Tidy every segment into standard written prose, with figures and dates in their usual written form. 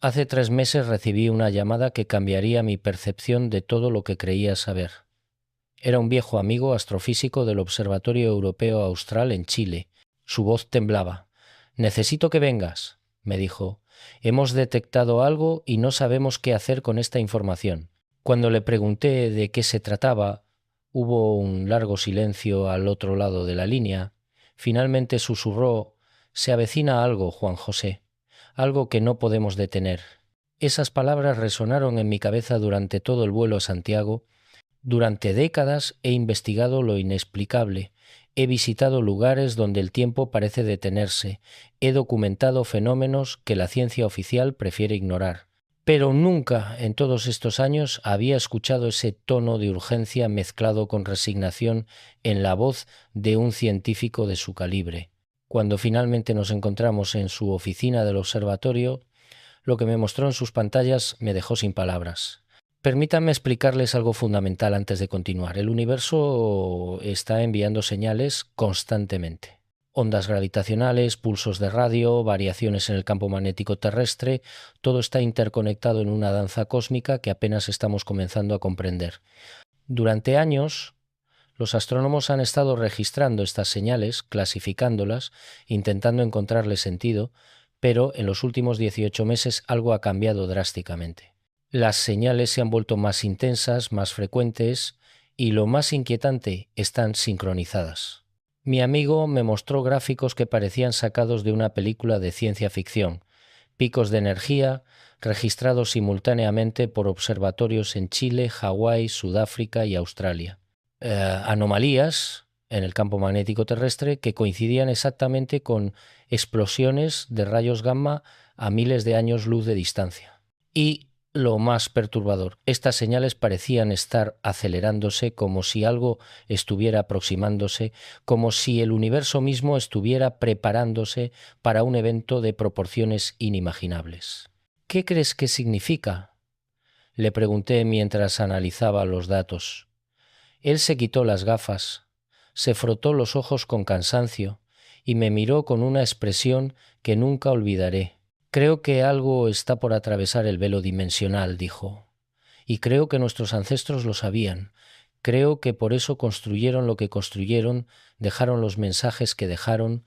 Hace 3 meses recibí una llamada que cambiaría mi percepción de todo lo que creía saber. Era un viejo amigo astrofísico del Observatorio Europeo Austral en Chile. Su voz temblaba. «Necesito que vengas», me dijo. «Hemos detectado algo y no sabemos qué hacer con esta información». Cuando le pregunté de qué se trataba, hubo un largo silencio al otro lado de la línea. Finalmente susurró: «Se avecina algo, Juan José, algo que no podemos detener». Esas palabras resonaron en mi cabeza durante todo el vuelo a Santiago. Durante décadas he investigado lo inexplicable, he visitado lugares donde el tiempo parece detenerse, he documentado fenómenos que la ciencia oficial prefiere ignorar. Pero nunca en todos estos años había escuchado ese tono de urgencia mezclado con resignación en la voz de un científico de su calibre. Cuando finalmente nos encontramos en su oficina del observatorio, lo que me mostró en sus pantallas me dejó sin palabras. Permítanme explicarles algo fundamental antes de continuar. El universo está enviando señales constantemente. Ondas gravitacionales, pulsos de radio, variaciones en el campo magnético terrestre, todo está interconectado en una danza cósmica que apenas estamos comenzando a comprender. Durante años, los astrónomos han estado registrando estas señales, clasificándolas, intentando encontrarle sentido, pero en los últimos 18 meses algo ha cambiado drásticamente. Las señales se han vuelto más intensas, más frecuentes y, lo más inquietante, están sincronizadas. Mi amigo me mostró gráficos que parecían sacados de una película de ciencia ficción, picos de energía registrados simultáneamente por observatorios en Chile, Hawái, Sudáfrica y Australia. Anomalías en el campo magnético terrestre que coincidían exactamente con explosiones de rayos gamma a miles de años luz de distancia. Y lo más perturbador, estas señales parecían estar acelerándose, como si algo estuviera aproximándose, como si el universo mismo estuviera preparándose para un evento de proporciones inimaginables. ¿Qué crees que significa?, le pregunté mientras analizaba los datos. Él se quitó las gafas, se frotó los ojos con cansancio y me miró con una expresión que nunca olvidaré. «Creo que algo está por atravesar el velo dimensional», dijo. «Y creo que nuestros ancestros lo sabían. Creo que por eso construyeron lo que construyeron, dejaron los mensajes que dejaron,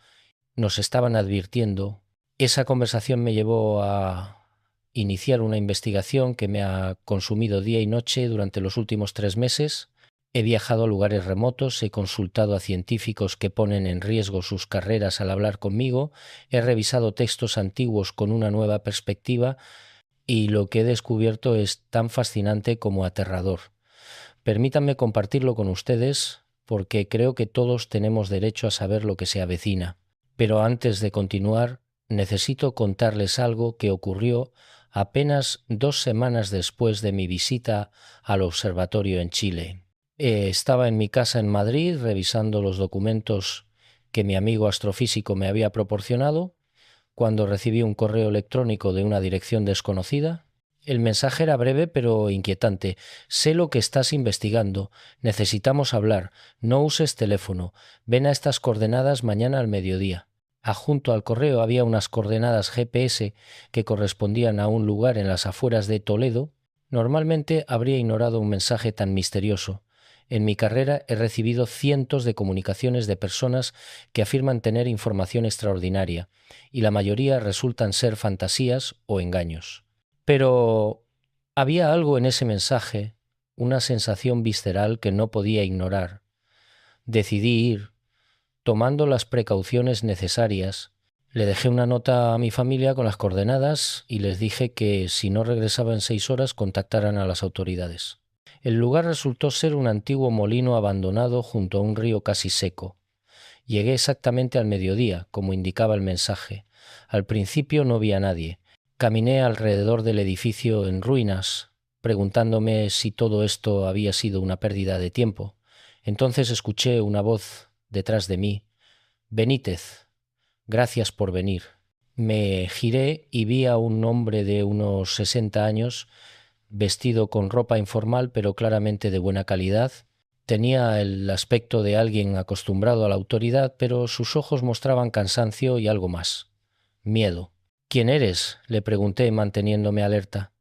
nos estaban advirtiendo». Esa conversación me llevó a iniciar una investigación que me ha consumido día y noche durante los últimos 3 meses. He viajado a lugares remotos, he consultado a científicos que ponen en riesgo sus carreras al hablar conmigo, he revisado textos antiguos con una nueva perspectiva y lo que he descubierto es tan fascinante como aterrador. Permítanme compartirlo con ustedes porque creo que todos tenemos derecho a saber lo que se avecina. Pero antes de continuar, necesito contarles algo que ocurrió apenas 2 semanas después de mi visita al observatorio en Chile. Estaba en mi casa en Madrid revisando los documentos que mi amigo astrofísico me había proporcionado cuando recibí un correo electrónico de una dirección desconocida. El mensaje era breve pero inquietante. «Sé lo que estás investigando. Necesitamos hablar. No uses teléfono. Ven a estas coordenadas mañana al mediodía». Adjunto al correo había unas coordenadas GPS que correspondían a un lugar en las afueras de Toledo. Normalmente habría ignorado un mensaje tan misterioso. En mi carrera he recibido cientos de comunicaciones de personas que afirman tener información extraordinaria, y la mayoría resultan ser fantasías o engaños. Pero había algo en ese mensaje, una sensación visceral que no podía ignorar. Decidí ir, tomando las precauciones necesarias. Le dejé una nota a mi familia con las coordenadas y les dije que si no regresaba en 6 horas contactaran a las autoridades. El lugar resultó ser un antiguo molino abandonado junto a un río casi seco. Llegué exactamente al mediodía, como indicaba el mensaje. Al principio no vi a nadie. Caminé alrededor del edificio en ruinas, preguntándome si todo esto había sido una pérdida de tiempo. Entonces escuché una voz detrás de mí. «Benítez, gracias por venir». Me giré y vi a un hombre de unos 60 años, vestido con ropa informal pero claramente de buena calidad. Tenía el aspecto de alguien acostumbrado a la autoridad, pero sus ojos mostraban cansancio y algo más: miedo. ¿Quién eres?, le pregunté, manteniéndome alerta.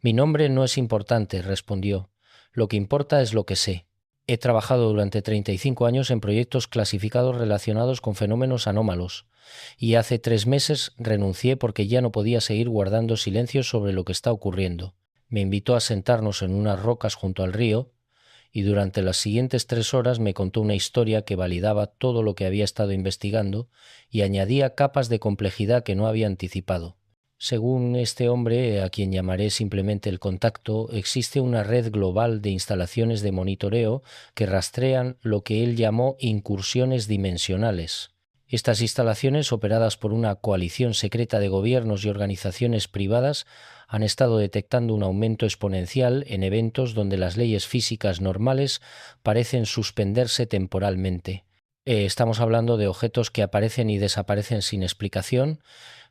Mi nombre no es importante, respondió. Lo que importa es lo que sé. He trabajado durante 35 años en proyectos clasificados relacionados con fenómenos anómalos, y hace 3 meses renuncié porque ya no podía seguir guardando silencio sobre lo que está ocurriendo. Me invitó a sentarnos en unas rocas junto al río, y durante las siguientes 3 horas me contó una historia que validaba todo lo que había estado investigando y añadía capas de complejidad que no había anticipado. Según este hombre, a quien llamaré simplemente el contacto, existe una red global de instalaciones de monitoreo que rastrean lo que él llamó incursiones dimensionales. Estas instalaciones, operadas por una coalición secreta de gobiernos y organizaciones privadas, han estado detectando un aumento exponencial en eventos donde las leyes físicas normales parecen suspenderse temporalmente. Estamos hablando de objetos que aparecen y desaparecen sin explicación,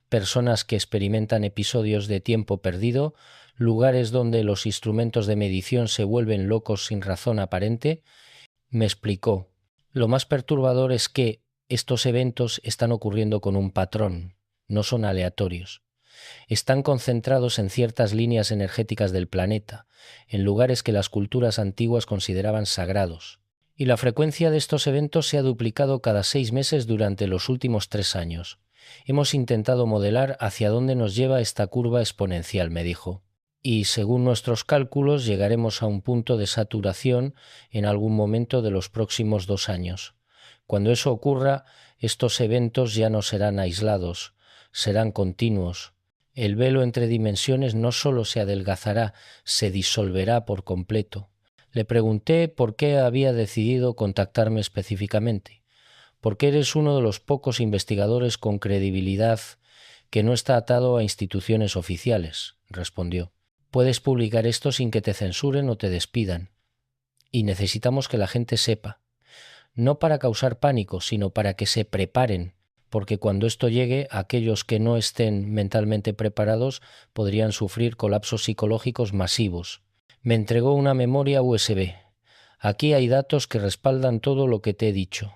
personas que experimentan episodios de tiempo perdido, lugares donde los instrumentos de medición se vuelven locos sin razón aparente. Me explicó. Lo más perturbador es que estos eventos están ocurriendo con un patrón, no son aleatorios. Están concentrados en ciertas líneas energéticas del planeta, en lugares que las culturas antiguas consideraban sagrados. Y la frecuencia de estos eventos se ha duplicado cada 6 meses durante los últimos 3 años. Hemos intentado modelar hacia dónde nos lleva esta curva exponencial, me dijo. Y según nuestros cálculos llegaremos a un punto de saturación en algún momento de los próximos 2 años. Cuando eso ocurra, estos eventos ya no serán aislados, serán continuos. El velo entre dimensiones no solo se adelgazará, se disolverá por completo. Le pregunté por qué había decidido contactarme específicamente. Porque eres uno de los pocos investigadores con credibilidad que no está atado a instituciones oficiales, respondió. Puedes publicar esto sin que te censuren o te despidan. Y necesitamos que la gente sepa. No para causar pánico, sino para que se preparen, porque cuando esto llegue, aquellos que no estén mentalmente preparados podrían sufrir colapsos psicológicos masivos. Me entregó una memoria USB. Aquí hay datos que respaldan todo lo que te he dicho.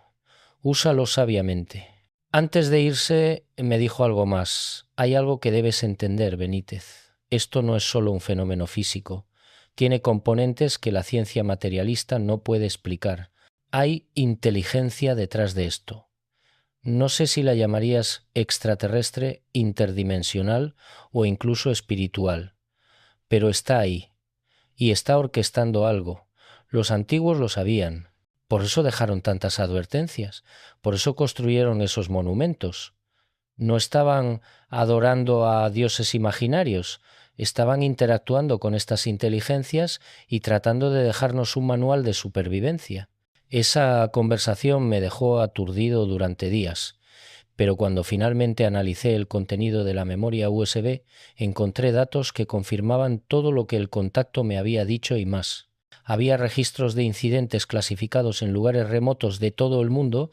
Úsalo sabiamente. Antes de irse, me dijo algo más. Hay algo que debes entender, Benítez. Esto no es solo un fenómeno físico. Tiene componentes que la ciencia materialista no puede explicar. Hay inteligencia detrás de esto. No sé si la llamarías extraterrestre, interdimensional o incluso espiritual, pero está ahí y está orquestando algo. Los antiguos lo sabían. Por eso dejaron tantas advertencias, por eso construyeron esos monumentos. No estaban adorando a dioses imaginarios, estaban interactuando con estas inteligencias y tratando de dejarnos un manual de supervivencia. Esa conversación me dejó aturdido durante días, pero cuando finalmente analicé el contenido de la memoria USB, encontré datos que confirmaban todo lo que el contacto me había dicho y más. Había registros de incidentes clasificados en lugares remotos de todo el mundo.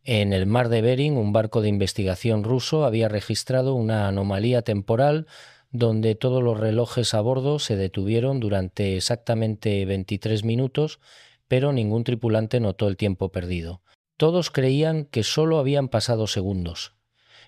En el mar de Bering, un barco de investigación ruso había registrado una anomalía temporal donde todos los relojes a bordo se detuvieron durante exactamente 23 minutos, pero ningún tripulante notó el tiempo perdido. Todos creían que solo habían pasado segundos.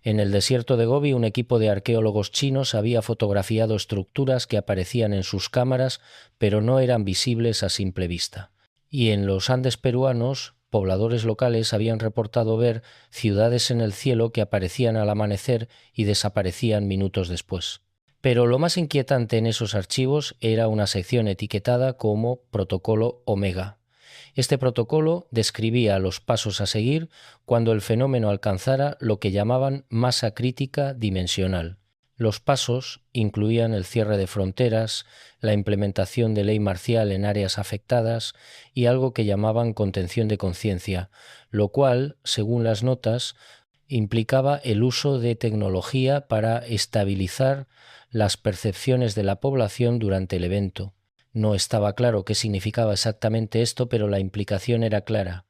En el desierto de Gobi, un equipo de arqueólogos chinos había fotografiado estructuras que aparecían en sus cámaras, pero no eran visibles a simple vista. Y en los Andes peruanos, pobladores locales habían reportado ver ciudades en el cielo que aparecían al amanecer y desaparecían minutos después. Pero lo más inquietante en esos archivos era una sección etiquetada como Protocolo Omega. Este protocolo describía los pasos a seguir cuando el fenómeno alcanzara lo que llamaban masa crítica dimensional. Los pasos incluían el cierre de fronteras, la implementación de ley marcial en áreas afectadas y algo que llamaban contención de conciencia, lo cual, según las notas, implicaba el uso de tecnología para estabilizar las percepciones de la población durante el evento. No estaba claro qué significaba exactamente esto, pero la implicación era clara.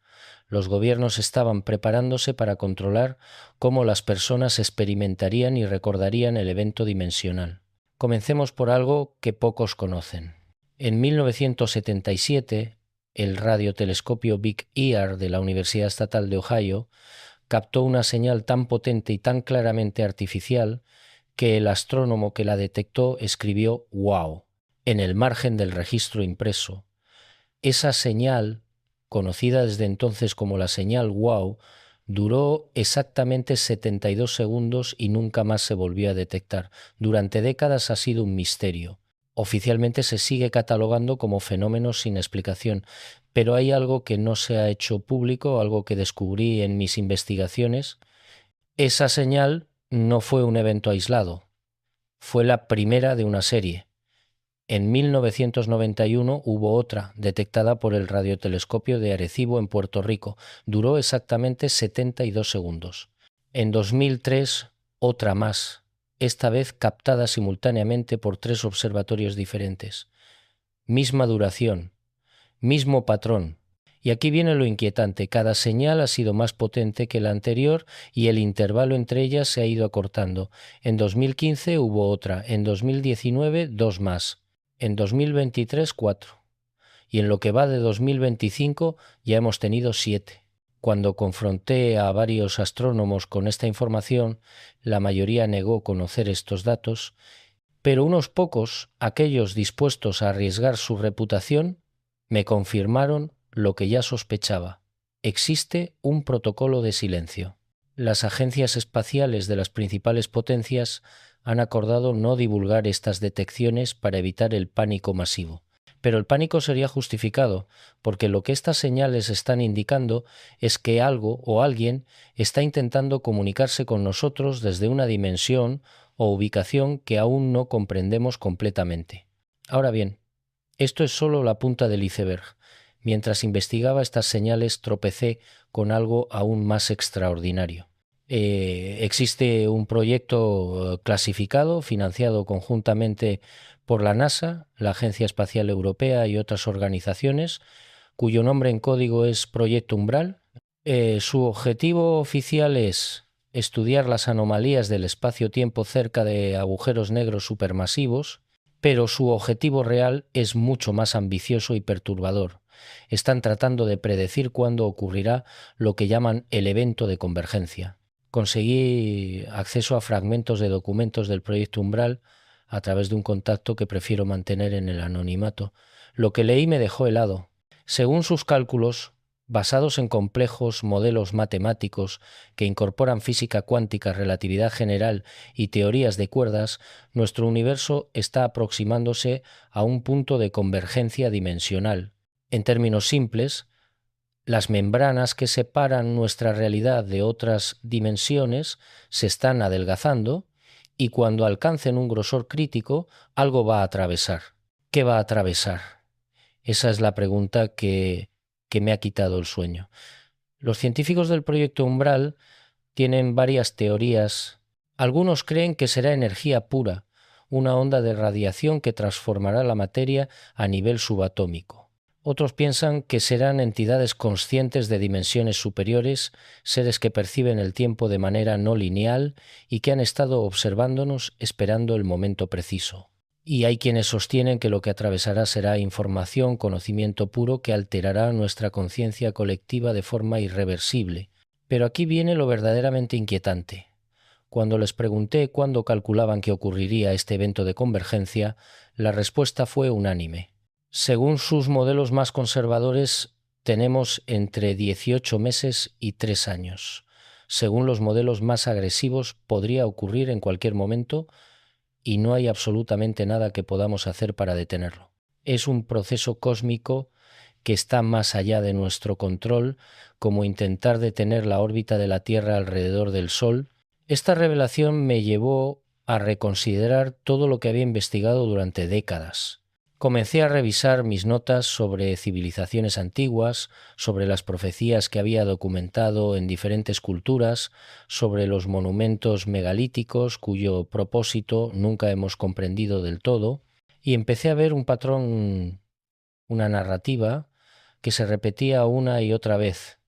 Los gobiernos estaban preparándose para controlar cómo las personas experimentarían y recordarían el evento dimensional. Comencemos por algo que pocos conocen. En 1977, el radiotelescopio Big Ear de la Universidad Estatal de Ohio captó una señal tan potente y tan claramente artificial que el astrónomo que la detectó escribió «wow» en el margen del registro impreso. Esa señal, conocida desde entonces como la señal wow, duró exactamente 72 segundos y nunca más se volvió a detectar. Durante décadas ha sido un misterio. Oficialmente se sigue catalogando como fenómeno sin explicación, pero hay algo que no se ha hecho público, algo que descubrí en mis investigaciones. Esa señal no fue un evento aislado, fue la primera de una serie. En 1991 hubo otra, detectada por el radiotelescopio de Arecibo en Puerto Rico. Duró exactamente 72 segundos. En 2003, otra más, esta vez captada simultáneamente por 3 observatorios diferentes. Misma duración, mismo patrón. Y aquí viene lo inquietante, cada señal ha sido más potente que la anterior y el intervalo entre ellas se ha ido acortando. En 2015 hubo otra, en 2019 2 más. En 2023, 4. Y en lo que va de 2025 ya hemos tenido 7. Cuando confronté a varios astrónomos con esta información, la mayoría negó conocer estos datos, pero unos pocos, aquellos dispuestos a arriesgar su reputación, me confirmaron lo que ya sospechaba. Existe un protocolo de silencio. Las agencias espaciales de las principales potencias han acordado no divulgar estas detecciones para evitar el pánico masivo. Pero el pánico sería justificado, porque lo que estas señales están indicando es que algo o alguien está intentando comunicarse con nosotros desde una dimensión o ubicación que aún no comprendemos completamente. Ahora bien, esto es solo la punta del iceberg. Mientras investigaba estas señales tropecé con algo aún más extraordinario. Existe un proyecto clasificado, financiado conjuntamente por la NASA, la Agencia Espacial Europea y otras organizaciones, cuyo nombre en código es Proyecto Umbral. Su objetivo oficial es estudiar las anomalías del espacio-tiempo cerca de agujeros negros supermasivos, pero su objetivo real es mucho más ambicioso y perturbador. Están tratando de predecir cuándo ocurrirá lo que llaman el evento de convergencia. Conseguí acceso a fragmentos de documentos del proyecto Umbral a través de un contacto que prefiero mantener en el anonimato. Lo que leí me dejó helado. Según sus cálculos, basados en complejos modelos matemáticos que incorporan física cuántica, relatividad general y teorías de cuerdas, nuestro universo está aproximándose a un punto de convergencia dimensional. En términos simples, las membranas que separan nuestra realidad de otras dimensiones se están adelgazando y cuando alcancen un grosor crítico, algo va a atravesar. ¿Qué va a atravesar? Esa es la pregunta que me ha quitado el sueño. Los científicos del proyecto Umbral tienen varias teorías. Algunos creen que será energía pura, una onda de radiación que transformará la materia a nivel subatómico. Otros piensan que serán entidades conscientes de dimensiones superiores, seres que perciben el tiempo de manera no lineal y que han estado observándonos esperando el momento preciso. Y hay quienes sostienen que lo que atravesará será información, conocimiento puro que alterará nuestra conciencia colectiva de forma irreversible. Pero aquí viene lo verdaderamente inquietante. Cuando les pregunté cuándo calculaban que ocurriría este evento de convergencia, la respuesta fue unánime. Según sus modelos más conservadores, tenemos entre 18 meses y 3 años. Según los modelos más agresivos, podría ocurrir en cualquier momento y no hay absolutamente nada que podamos hacer para detenerlo. Es un proceso cósmico que está más allá de nuestro control, como intentar detener la órbita de la Tierra alrededor del Sol. Esta revelación me llevó a reconsiderar todo lo que había investigado durante décadas. Comencé a revisar mis notas sobre civilizaciones antiguas, sobre las profecías que había documentado en diferentes culturas, sobre los monumentos megalíticos cuyo propósito nunca hemos comprendido del todo, y empecé a ver un patrón, una narrativa que se repetía una y otra vez.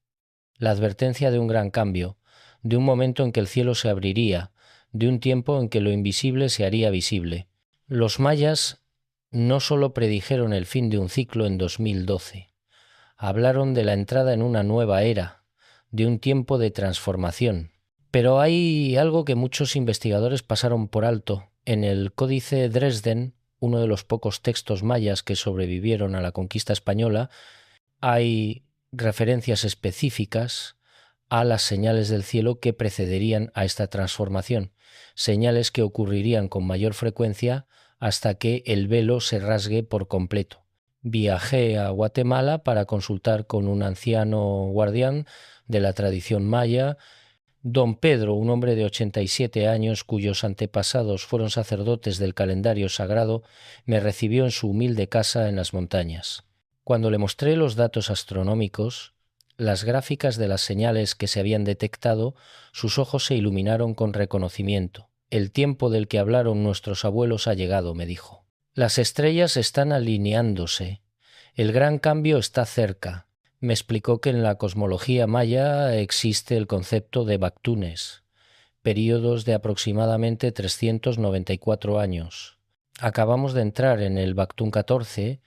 La advertencia de un gran cambio, de un momento en que el cielo se abriría, de un tiempo en que lo invisible se haría visible. Los mayas no solo predijeron el fin de un ciclo en 2012, hablaron de la entrada en una nueva era, de un tiempo de transformación. Pero hay algo que muchos investigadores pasaron por alto. En el Códice Dresden, uno de los pocos textos mayas que sobrevivieron a la conquista española, hay referencias específicas a las señales del cielo que precederían a esta transformación, señales que ocurrirían con mayor frecuencia hasta que el velo se rasgue por completo. Viajé a Guatemala para consultar con un anciano guardián de la tradición maya, don Pedro, un hombre de 87 años cuyos antepasados fueron sacerdotes del calendario sagrado, me recibió en su humilde casa en las montañas. Cuando le mostré los datos astronómicos, las gráficas de las señales que se habían detectado, sus ojos se iluminaron con reconocimiento. El tiempo del que hablaron nuestros abuelos ha llegado, me dijo. Las estrellas están alineándose. El gran cambio está cerca. Me explicó que en la cosmología maya existe el concepto de Bactunes, períodos de aproximadamente 394 años. Acabamos de entrar en el Bactún 14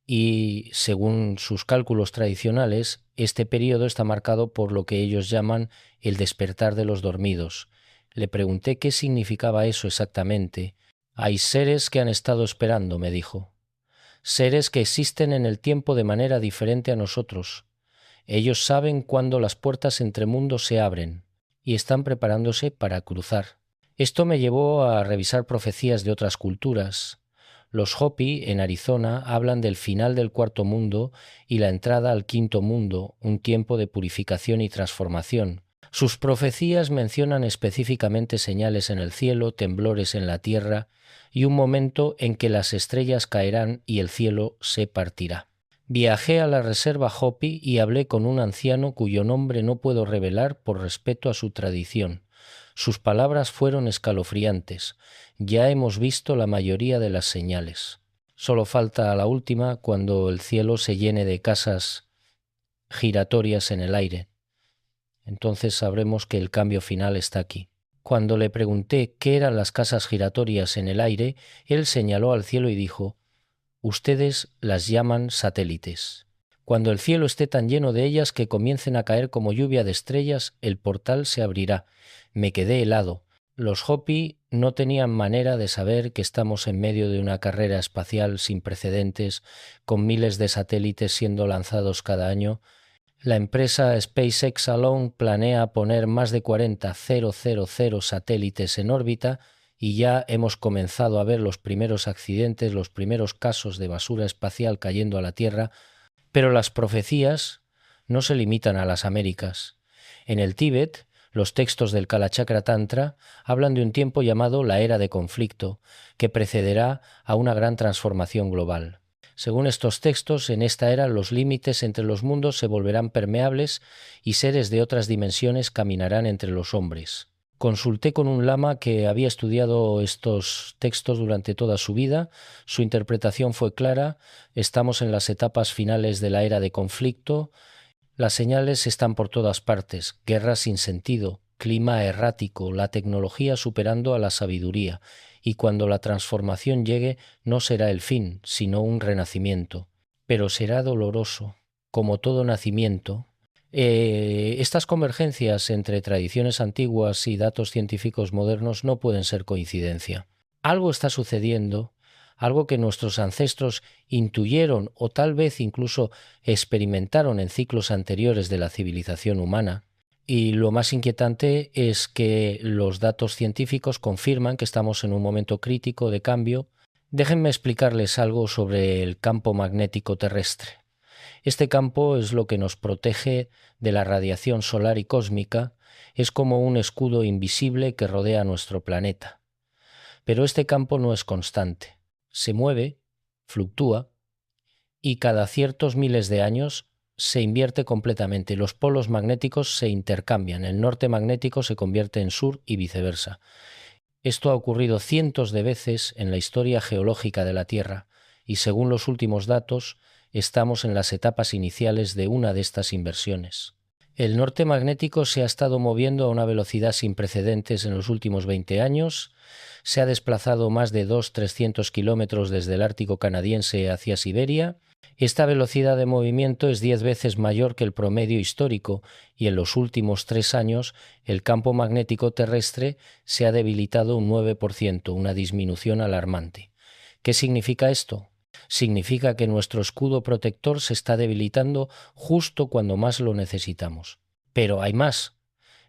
y, según sus cálculos tradicionales, este período está marcado por lo que ellos llaman el despertar de los dormidos. Le pregunté qué significaba eso exactamente. Hay seres que han estado esperando, me dijo. Seres que existen en el tiempo de manera diferente a nosotros. Ellos saben cuándo las puertas entre mundos se abren y están preparándose para cruzar. Esto me llevó a revisar profecías de otras culturas. Los Hopi en Arizona hablan del final del cuarto mundo y la entrada al quinto mundo, un tiempo de purificación y transformación. Sus profecías mencionan específicamente señales en el cielo, temblores en la tierra y un momento en que las estrellas caerán y el cielo se partirá. Viajé a la reserva Hopi y hablé con un anciano cuyo nombre no puedo revelar por respeto a su tradición. Sus palabras fueron escalofriantes. Ya hemos visto la mayoría de las señales. Solo falta la última, cuando el cielo se llene de casas giratorias en el aire. Entonces sabremos que el cambio final está aquí. Cuando le pregunté qué eran las casas giratorias en el aire, él señaló al cielo y dijo: ustedes las llaman satélites. Cuando el cielo esté tan lleno de ellas que comiencen a caer como lluvia de estrellas, el portal se abrirá. Me quedé helado. Los Hopi no tenían manera de saber que estamos en medio de una carrera espacial sin precedentes, con miles de satélites siendo lanzados cada año. La empresa SpaceX Alone planea poner más de 40.000 satélites en órbita y ya hemos comenzado a ver los primeros accidentes, los primeros casos de basura espacial cayendo a la Tierra, pero las profecías no se limitan a las Américas. En el Tíbet, los textos del Kalachakra Tantra hablan de un tiempo llamado la era de conflicto, que precederá a una gran transformación global. Según estos textos, en esta era los límites entre los mundos se volverán permeables y seres de otras dimensiones caminarán entre los hombres. Consulté con un lama que había estudiado estos textos durante toda su vida. Su interpretación fue clara. Estamos en las etapas finales de la era de conflicto. Las señales están por todas partes: guerras sin sentido, clima errático, la tecnología superando a la sabiduría. Y cuando la transformación llegue, no será el fin, sino un renacimiento. Pero será doloroso, como todo nacimiento. Estas convergencias entre tradiciones antiguas y datos científicos modernos no pueden ser coincidencia. Algo está sucediendo, algo que nuestros ancestros intuyeron o tal vez incluso experimentaron en ciclos anteriores de la civilización humana. Y lo más inquietante es que los datos científicos confirman que estamos en un momento crítico de cambio. Déjenme explicarles algo sobre el campo magnético terrestre. Este campo es lo que nos protege de la radiación solar y cósmica, es como un escudo invisible que rodea nuestro planeta. Pero este campo no es constante, se mueve, fluctúa, y cada ciertos miles de años se invierte completamente. Los polos magnéticos se intercambian, el norte magnético se convierte en sur y viceversa. Esto ha ocurrido cientos de veces en la historia geológica de la Tierra y, según los últimos datos, estamos en las etapas iniciales de una de estas inversiones. El norte magnético se ha estado moviendo a una velocidad sin precedentes en los últimos 20 años, se ha desplazado más de 200-300 kilómetros desde el Ártico canadiense hacia Siberia. Esta velocidad de movimiento es 10 veces mayor que el promedio histórico y en los últimos 3 años el campo magnético terrestre se ha debilitado un 9%, una disminución alarmante. ¿Qué significa esto? Significa que nuestro escudo protector se está debilitando justo cuando más lo necesitamos. Pero hay más.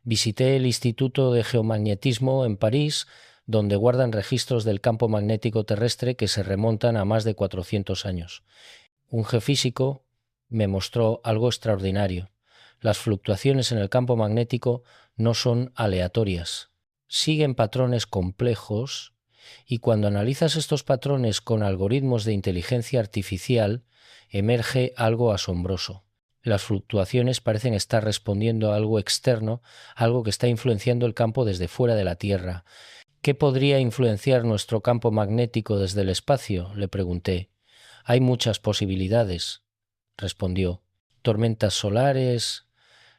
Visité el Instituto de Geomagnetismo en París, donde guardan registros del campo magnético terrestre que se remontan a más de 400 años. Un geofísico me mostró algo extraordinario. Las fluctuaciones en el campo magnético no son aleatorias, siguen patrones complejos y cuando analizas estos patrones con algoritmos de inteligencia artificial, emerge algo asombroso. Las fluctuaciones parecen estar respondiendo a algo externo, algo que está influenciando el campo desde fuera de la Tierra. ¿Qué podría influenciar nuestro campo magnético desde el espacio?, le pregunté. Hay muchas posibilidades, respondió. Tormentas solares,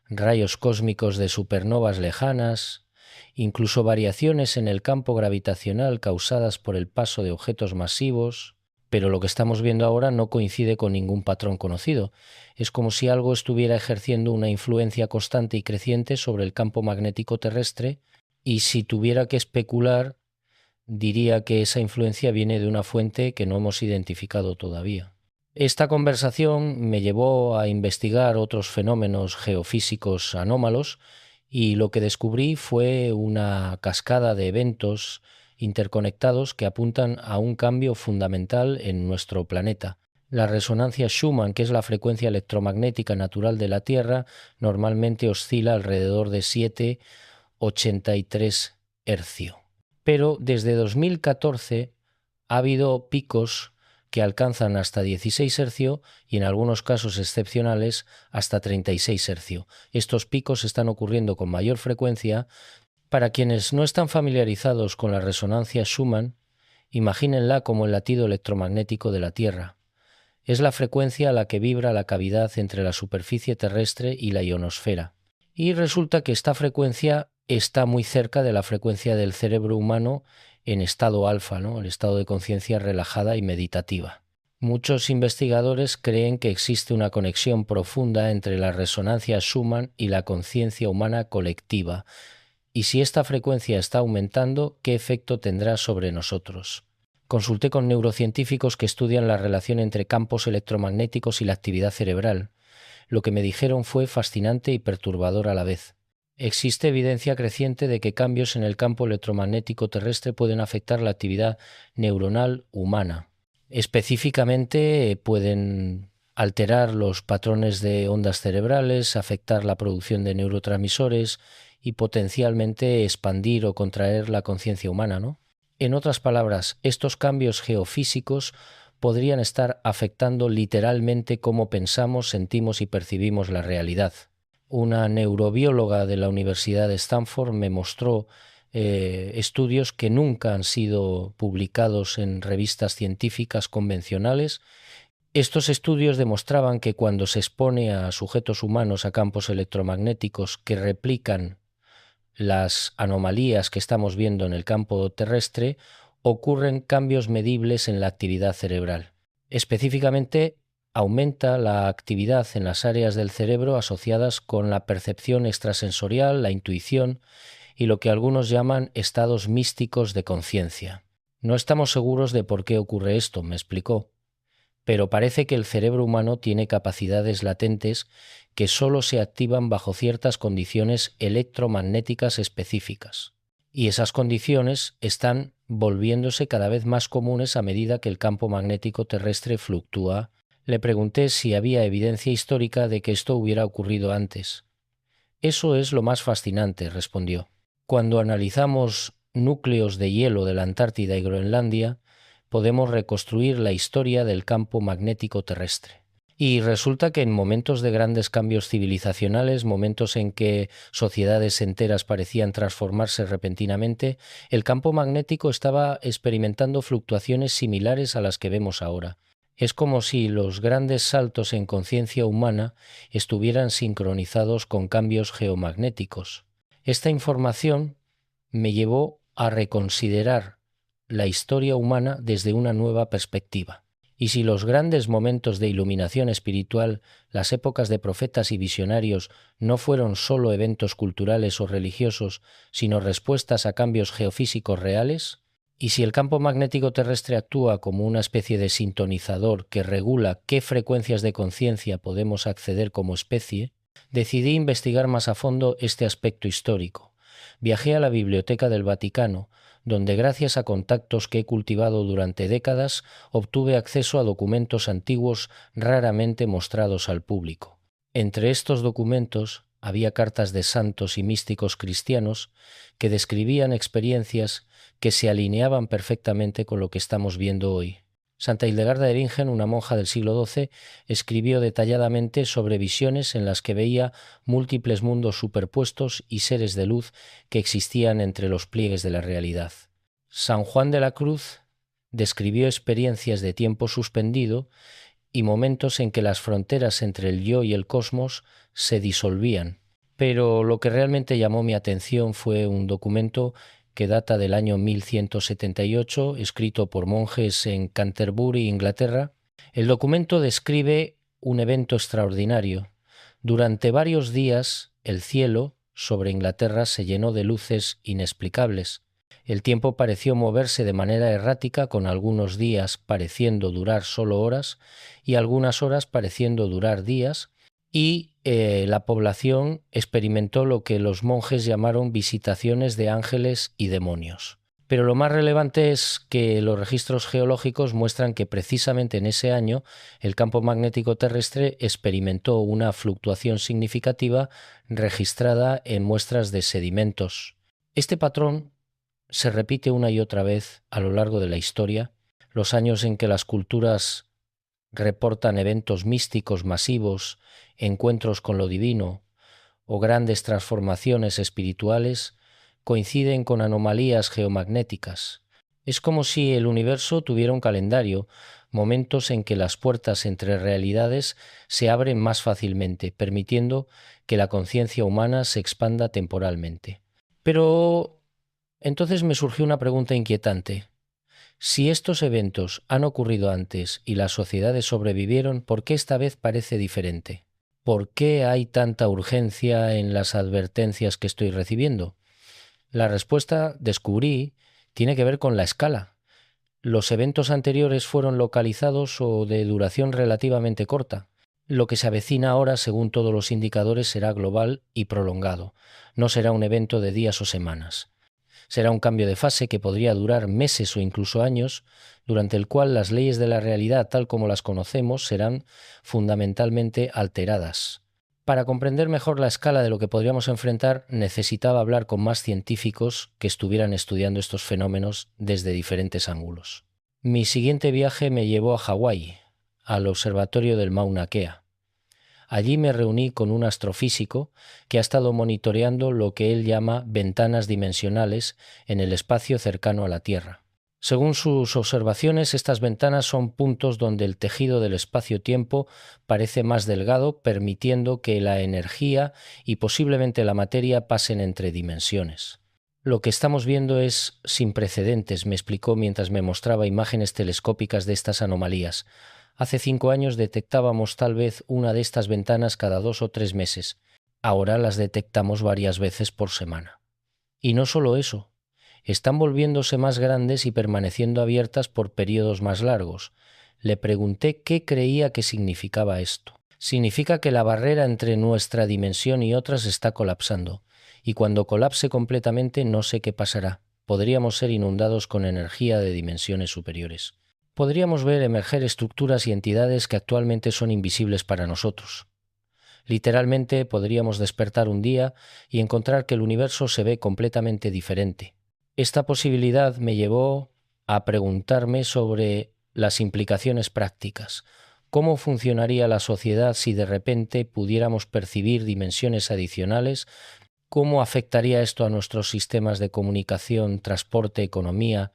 rayos cósmicos de supernovas lejanas, incluso variaciones en el campo gravitacional causadas por el paso de objetos masivos. Pero lo que estamos viendo ahora no coincide con ningún patrón conocido. Es como si algo estuviera ejerciendo una influencia constante y creciente sobre el campo magnético terrestre, y si tuviera que especular, diría que esa influencia viene de una fuente que no hemos identificado todavía. Esta conversación me llevó a investigar otros fenómenos geofísicos anómalos y lo que descubrí fue una cascada de eventos interconectados que apuntan a un cambio fundamental en nuestro planeta. La resonancia Schumann, que es la frecuencia electromagnética natural de la Tierra, normalmente oscila alrededor de 7,83 hercio. Pero desde 2014 ha habido picos que alcanzan hasta 16 hercio y en algunos casos excepcionales hasta 36 hercio. Estos picos están ocurriendo con mayor frecuencia. Para quienes no están familiarizados con la resonancia Schumann, imagínenla como el latido electromagnético de la Tierra. Es la frecuencia a la que vibra la cavidad entre la superficie terrestre y la ionosfera. Y resulta que esta frecuencia está muy cerca de la frecuencia del cerebro humano en estado alfa, ¿no?, el estado de conciencia relajada y meditativa. Muchos investigadores creen que existe una conexión profunda entre la resonancia Schumann y la conciencia humana colectiva. Y si esta frecuencia está aumentando, ¿qué efecto tendrá sobre nosotros? Consulté con neurocientíficos que estudian la relación entre campos electromagnéticos y la actividad cerebral. Lo que me dijeron fue fascinante y perturbador a la vez. Existe evidencia creciente de que cambios en el campo electromagnético terrestre pueden afectar la actividad neuronal humana. Específicamente pueden alterar los patrones de ondas cerebrales, afectar la producción de neurotransmisores y potencialmente expandir o contraer la conciencia humana, ¿no? En otras palabras, estos cambios geofísicos podrían estar afectando literalmente cómo pensamos, sentimos y percibimos la realidad. Una neurobióloga de la Universidad de Stanford me mostró estudios que nunca han sido publicados en revistas científicas convencionales. Estos estudios demostraban que cuando se expone a sujetos humanos a campos electromagnéticos que replican las anomalías que estamos viendo en el campo terrestre, ocurren cambios medibles en la actividad cerebral. Específicamente, aumenta la actividad en las áreas del cerebro asociadas con la percepción extrasensorial, la intuición y lo que algunos llaman estados místicos de conciencia. No estamos seguros de por qué ocurre esto, me explicó, pero parece que el cerebro humano tiene capacidades latentes que solo se activan bajo ciertas condiciones electromagnéticas específicas. Y esas condiciones están volviéndose cada vez más comunes a medida que el campo magnético terrestre fluctúa. Le pregunté si había evidencia histórica de que esto hubiera ocurrido antes. Eso es lo más fascinante, respondió. Cuando analizamos núcleos de hielo de la Antártida y Groenlandia, podemos reconstruir la historia del campo magnético terrestre. Y resulta que en momentos de grandes cambios civilizacionales, momentos en que sociedades enteras parecían transformarse repentinamente, el campo magnético estaba experimentando fluctuaciones similares a las que vemos ahora. Es como si los grandes saltos en conciencia humana estuvieran sincronizados con cambios geomagnéticos. Esta información me llevó a reconsiderar la historia humana desde una nueva perspectiva. Y si los grandes momentos de iluminación espiritual, las épocas de profetas y visionarios, no fueron solo eventos culturales o religiosos, sino respuestas a cambios geofísicos reales, y si el campo magnético terrestre actúa como una especie de sintonizador que regula qué frecuencias de conciencia podemos acceder como especie, decidí investigar más a fondo este aspecto histórico. Viajé a la Biblioteca del Vaticano, donde gracias a contactos que he cultivado durante décadas obtuve acceso a documentos antiguos raramente mostrados al público. Entre estos documentos había cartas de santos y místicos cristianos que describían experiencias que se alineaban perfectamente con lo que estamos viendo hoy. Santa Hildegarda de Bingen, una monja del siglo XII, escribió detalladamente sobre visiones en las que veía múltiples mundos superpuestos y seres de luz que existían entre los pliegues de la realidad. San Juan de la Cruz describió experiencias de tiempo suspendido y momentos en que las fronteras entre el yo y el cosmos se disolvían. Pero lo que realmente llamó mi atención fue un documento que data del año 1178, escrito por monjes en Canterbury, Inglaterra. El documento describe un evento extraordinario. Durante varios días, el cielo sobre Inglaterra se llenó de luces inexplicables. El tiempo pareció moverse de manera errática, con algunos días pareciendo durar solo horas y algunas horas pareciendo durar días, y la población experimentó lo que los monjes llamaron visitaciones de ángeles y demonios. Pero lo más relevante es que los registros geológicos muestran que precisamente en ese año el campo magnético terrestre experimentó una fluctuación significativa registrada en muestras de sedimentos. Este patrón se repite una y otra vez a lo largo de la historia. Los años en que las culturas reportan eventos místicos masivos, encuentros con lo divino o grandes transformaciones espirituales coinciden con anomalías geomagnéticas. Es como si el universo tuviera un calendario, momentos en que las puertas entre realidades se abren más fácilmente, permitiendo que la conciencia humana se expanda temporalmente. Pero entonces me surgió una pregunta inquietante. Si estos eventos han ocurrido antes y las sociedades sobrevivieron, ¿por qué esta vez parece diferente? ¿Por qué hay tanta urgencia en las advertencias que estoy recibiendo? La respuesta, descubrí, tiene que ver con la escala. Los eventos anteriores fueron localizados o de duración relativamente corta. Lo que se avecina ahora, según todos los indicadores, será global y prolongado. No será un evento de días o semanas. Será un cambio de fase que podría durar meses o incluso años, durante el cual las leyes de la realidad tal como las conocemos serán fundamentalmente alteradas. Para comprender mejor la escala de lo que podríamos enfrentar, necesitaba hablar con más científicos que estuvieran estudiando estos fenómenos desde diferentes ángulos. Mi siguiente viaje me llevó a Hawái, al observatorio del Mauna Kea. Allí me reuní con un astrofísico que ha estado monitoreando lo que él llama ventanas dimensionales en el espacio cercano a la Tierra. Según sus observaciones, estas ventanas son puntos donde el tejido del espacio-tiempo parece más delgado, permitiendo que la energía y posiblemente la materia pasen entre dimensiones. Lo que estamos viendo es sin precedentes, me explicó mientras me mostraba imágenes telescópicas de estas anomalías. Hace 5 años detectábamos tal vez una de estas ventanas cada 2 o 3 meses. Ahora las detectamos varias veces por semana. Y no solo eso, están volviéndose más grandes y permaneciendo abiertas por periodos más largos. Le pregunté qué creía que significaba esto. Significa que la barrera entre nuestra dimensión y otras está colapsando. Y cuando colapse completamente no sé qué pasará. Podríamos ser inundados con energía de dimensiones superiores. Podríamos ver emerger estructuras y entidades que actualmente son invisibles para nosotros. Literalmente podríamos despertar un día y encontrar que el universo se ve completamente diferente. Esta posibilidad me llevó a preguntarme sobre las implicaciones prácticas. ¿Cómo funcionaría la sociedad si de repente pudiéramos percibir dimensiones adicionales? ¿Cómo afectaría esto a nuestros sistemas de comunicación, transporte, economía?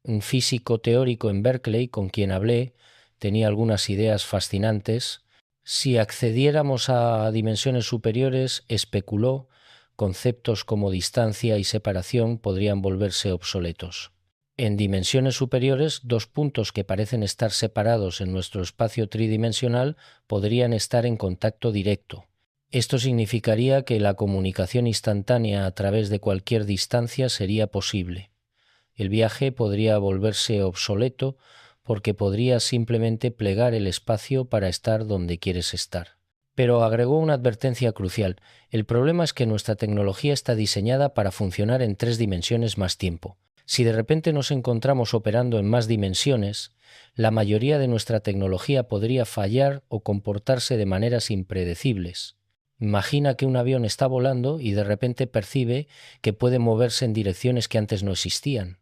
Un físico teórico en Berkeley, con quien hablé, tenía algunas ideas fascinantes. Si accediéramos a dimensiones superiores, especuló, conceptos como distancia y separación podrían volverse obsoletos. En dimensiones superiores, dos puntos que parecen estar separados en nuestro espacio tridimensional podrían estar en contacto directo. Esto significaría que la comunicación instantánea a través de cualquier distancia sería posible. El viaje podría volverse obsoleto porque podrías simplemente plegar el espacio para estar donde quieres estar. Pero agregó una advertencia crucial: el problema es que nuestra tecnología está diseñada para funcionar en 3 dimensiones más tiempo. Si de repente nos encontramos operando en más dimensiones, la mayoría de nuestra tecnología podría fallar o comportarse de maneras impredecibles. Imagina que un avión está volando y de repente percibe que puede moverse en direcciones que antes no existían.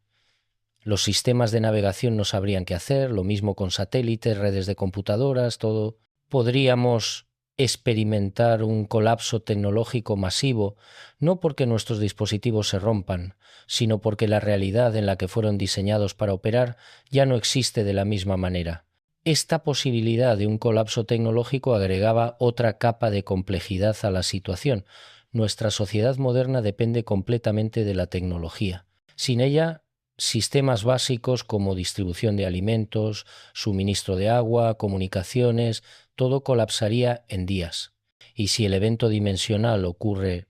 Los sistemas de navegación no sabrían qué hacer, lo mismo con satélites, redes de computadoras, todo. Podríamos experimentar un colapso tecnológico masivo, no porque nuestros dispositivos se rompan, sino porque la realidad en la que fueron diseñados para operar ya no existe de la misma manera. Esta posibilidad de un colapso tecnológico agregaba otra capa de complejidad a la situación. Nuestra sociedad moderna depende completamente de la tecnología. Sin ella, sistemas básicos como distribución de alimentos, suministro de agua, comunicaciones, todo colapsaría en días. Y si el evento dimensional ocurre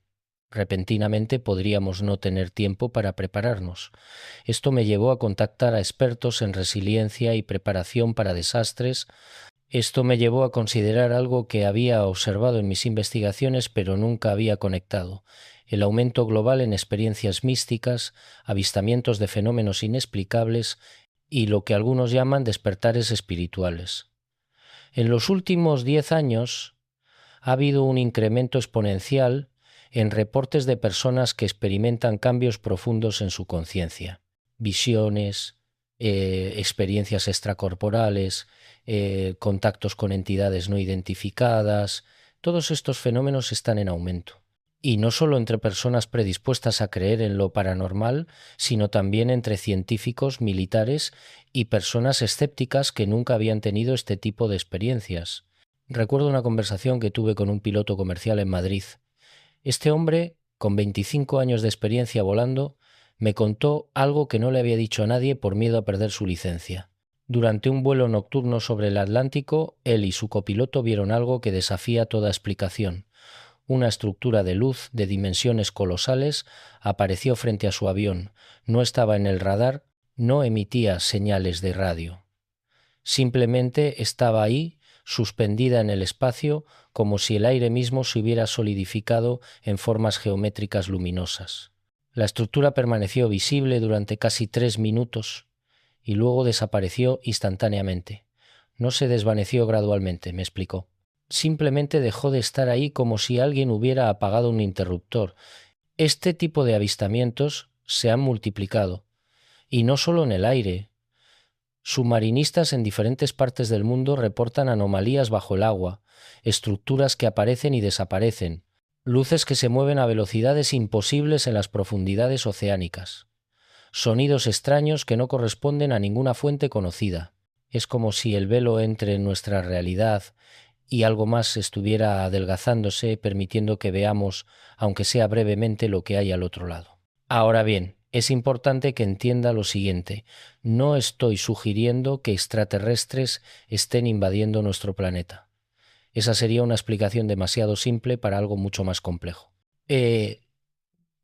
repentinamente, podríamos no tener tiempo para prepararnos. Esto me llevó a contactar a expertos en resiliencia y preparación para desastres. Esto me llevó a considerar algo que había observado en mis investigaciones pero nunca había conectado: el aumento global en experiencias místicas, avistamientos de fenómenos inexplicables y lo que algunos llaman despertares espirituales. En los últimos 10 años ha habido un incremento exponencial en reportes de personas que experimentan cambios profundos en su conciencia, visiones, experiencias extracorporales, contactos con entidades no identificadas. Todos estos fenómenos están en aumento. Y no solo entre personas predispuestas a creer en lo paranormal, sino también entre científicos, militares y personas escépticas que nunca habían tenido este tipo de experiencias. Recuerdo una conversación que tuve con un piloto comercial en Madrid. Este hombre, con 25 años de experiencia volando, me contó algo que no le había dicho a nadie por miedo a perder su licencia. Durante un vuelo nocturno sobre el Atlántico, él y su copiloto vieron algo que desafía toda explicación. Una estructura de luz de dimensiones colosales apareció frente a su avión. No estaba en el radar, no emitía señales de radio. Simplemente estaba ahí, suspendida en el espacio, como si el aire mismo se hubiera solidificado en formas geométricas luminosas. La estructura permaneció visible durante casi 3 minutos y luego desapareció instantáneamente. No se desvaneció gradualmente, me explicó. Simplemente dejó de estar ahí como si alguien hubiera apagado un interruptor. Este tipo de avistamientos se han multiplicado, y no solo en el aire. Submarinistas en diferentes partes del mundo reportan anomalías bajo el agua, estructuras que aparecen y desaparecen, luces que se mueven a velocidades imposibles en las profundidades oceánicas, sonidos extraños que no corresponden a ninguna fuente conocida. Es como si el velo entre en nuestra realidad y algo más estuviera adelgazándose, permitiendo que veamos, aunque sea brevemente, lo que hay al otro lado. Ahora bien, es importante que entienda lo siguiente: no estoy sugiriendo que extraterrestres estén invadiendo nuestro planeta. Esa sería una explicación demasiado simple para algo mucho más complejo.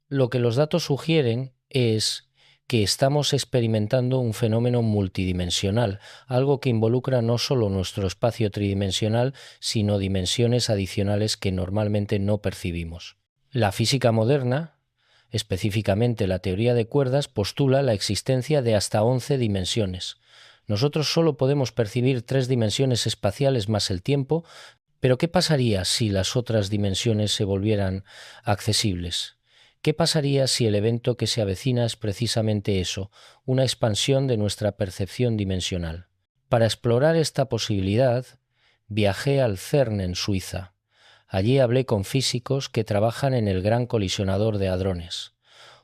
Lo que los datos sugieren es que estamos experimentando un fenómeno multidimensional, algo que involucra no solo nuestro espacio tridimensional, sino dimensiones adicionales que normalmente no percibimos. La física moderna, específicamente la teoría de cuerdas, postula la existencia de hasta 11 dimensiones. Nosotros solo podemos percibir 3 dimensiones espaciales más el tiempo, pero ¿qué pasaría si las otras dimensiones se volvieran accesibles? ¿Qué pasaría si el evento que se avecina es precisamente eso, una expansión de nuestra percepción dimensional? Para explorar esta posibilidad, viajé al CERN en Suiza. Allí hablé con físicos que trabajan en el Gran Colisionador de Hadrones.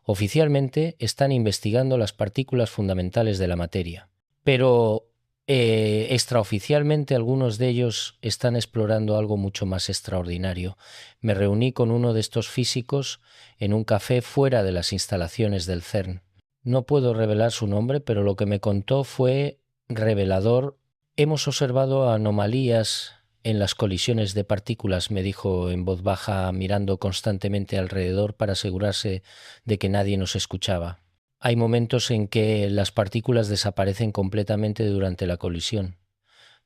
Oficialmente están investigando las partículas fundamentales de la materia. Pero Extraoficialmente, algunos de ellos están explorando algo mucho más extraordinario. Me reuní con uno de estos físicos en un café fuera de las instalaciones del CERN. No puedo revelar su nombre, pero lo que me contó fue revelador. Hemos observado anomalías en las colisiones de partículas, me dijo en voz baja, mirando constantemente alrededor para asegurarse de que nadie nos escuchaba. Hay momentos en que las partículas desaparecen completamente durante la colisión.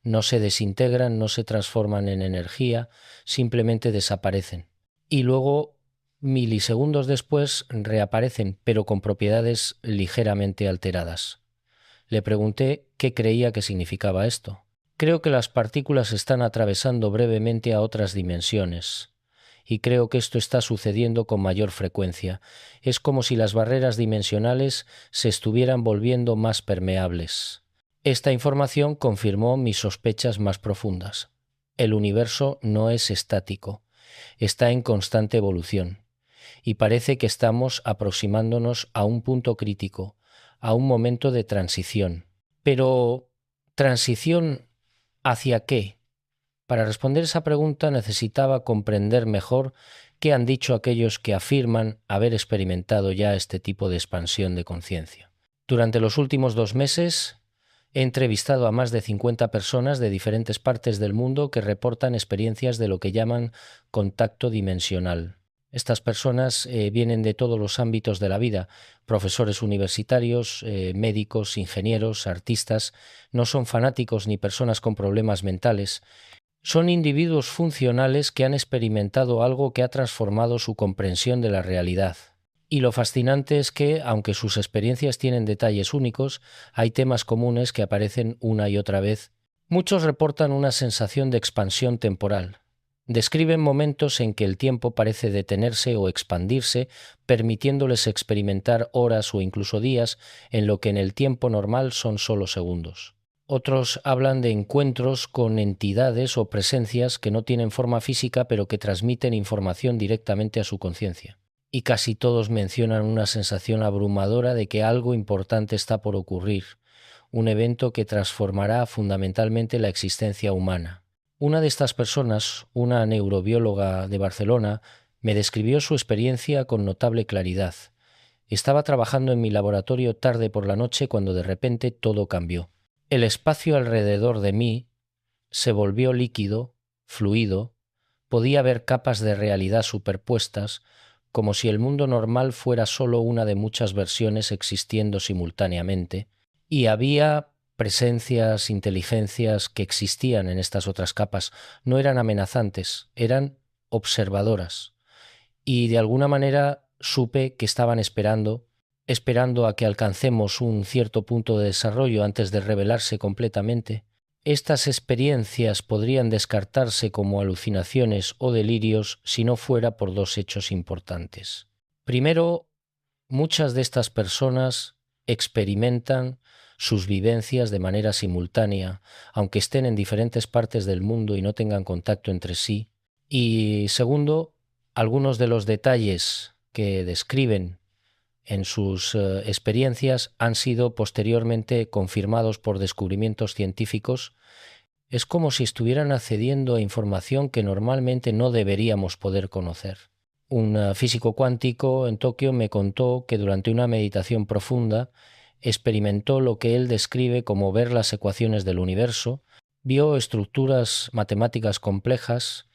No se desintegran, no se transforman en energía, simplemente desaparecen. Y luego, milisegundos después, reaparecen, pero con propiedades ligeramente alteradas. Le pregunté qué creía que significaba esto. Creo que las partículas están atravesando brevemente a otras dimensiones. Y creo que esto está sucediendo con mayor frecuencia. Es como si las barreras dimensionales se estuvieran volviendo más permeables. Esta información confirmó mis sospechas más profundas. El universo no es estático, está en constante evolución, y parece que estamos aproximándonos a un punto crítico, a un momento de transición. Pero, ¿transición hacia qué? Para responder esa pregunta necesitaba comprender mejor qué han dicho aquellos que afirman haber experimentado ya este tipo de expansión de conciencia. Durante los últimos 2 meses he entrevistado a más de 50 personas de diferentes partes del mundo que reportan experiencias de lo que llaman contacto dimensional. Estas personas vienen de todos los ámbitos de la vida, profesores universitarios, médicos, ingenieros, artistas, no son fanáticos ni personas con problemas mentales. Son individuos funcionales que han experimentado algo que ha transformado su comprensión de la realidad. Y lo fascinante es que, aunque sus experiencias tienen detalles únicos, hay temas comunes que aparecen una y otra vez. Muchos reportan una sensación de expansión temporal. Describen momentos en que el tiempo parece detenerse o expandirse, permitiéndoles experimentar horas o incluso días en lo que en el tiempo normal son solo segundos. Otros hablan de encuentros con entidades o presencias que no tienen forma física pero que transmiten información directamente a su conciencia. Y casi todos mencionan una sensación abrumadora de que algo importante está por ocurrir, un evento que transformará fundamentalmente la existencia humana. Una de estas personas, una neurobióloga de Barcelona, me describió su experiencia con notable claridad. Estaba trabajando en mi laboratorio tarde por la noche cuando de repente todo cambió. El espacio alrededor de mí se volvió líquido, fluido, podía ver capas de realidad superpuestas, como si el mundo normal fuera solo una de muchas versiones existiendo simultáneamente, y había presencias, inteligencias que existían en estas otras capas. No eran amenazantes, eran observadoras. Y de alguna manera supe que estaban esperando a que alcancemos un cierto punto de desarrollo antes de revelarse completamente. Estas experiencias podrían descartarse como alucinaciones o delirios si no fuera por 2 hechos importantes. Primero, muchas de estas personas experimentan sus vivencias de manera simultánea, aunque estén en diferentes partes del mundo y no tengan contacto entre sí. Y segundo, algunos de los detalles que describen en sus experiencias han sido posteriormente confirmados por descubrimientos científicos. Es como si estuvieran accediendo a información que normalmente no deberíamos poder conocer. Un físico cuántico en Tokio me contó que durante una meditación profunda experimentó lo que él describe como ver las ecuaciones del universo, vio estructuras matemáticas complejas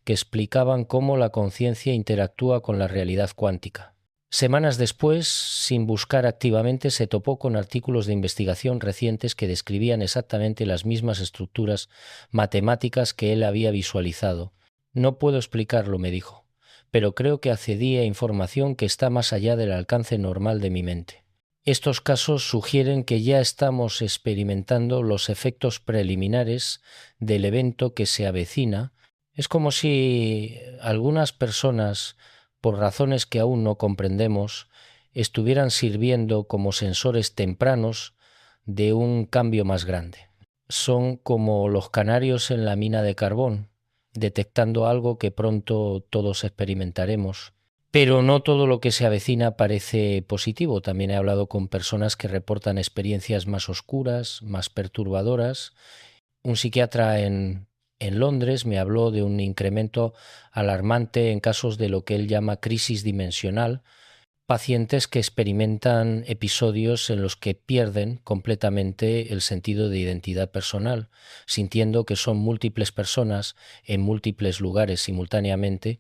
que explicaban cómo la conciencia interactúa con la realidad cuántica. Semanas después, sin buscar activamente, se topó con artículos de investigación recientes que describían exactamente las mismas estructuras matemáticas que él había visualizado. No puedo explicarlo, me dijo, pero creo que accedí a información que está más allá del alcance normal de mi mente. Estos casos sugieren que ya estamos experimentando los efectos preliminares del evento que se avecina. Es como si algunas personas, por razones que aún no comprendemos, estuvieran sirviendo como sensores tempranos de un cambio más grande. Son como los canarios en la mina de carbón, detectando algo que pronto todos experimentaremos. Pero no todo lo que se avecina parece positivo. También he hablado con personas que reportan experiencias más oscuras, más perturbadoras. Un psiquiatra en Londres me habló de un incremento alarmante en casos de lo que él llama crisis dimensional, pacientes que experimentan episodios en los que pierden completamente el sentido de identidad personal, sintiendo que son múltiples personas en múltiples lugares simultáneamente.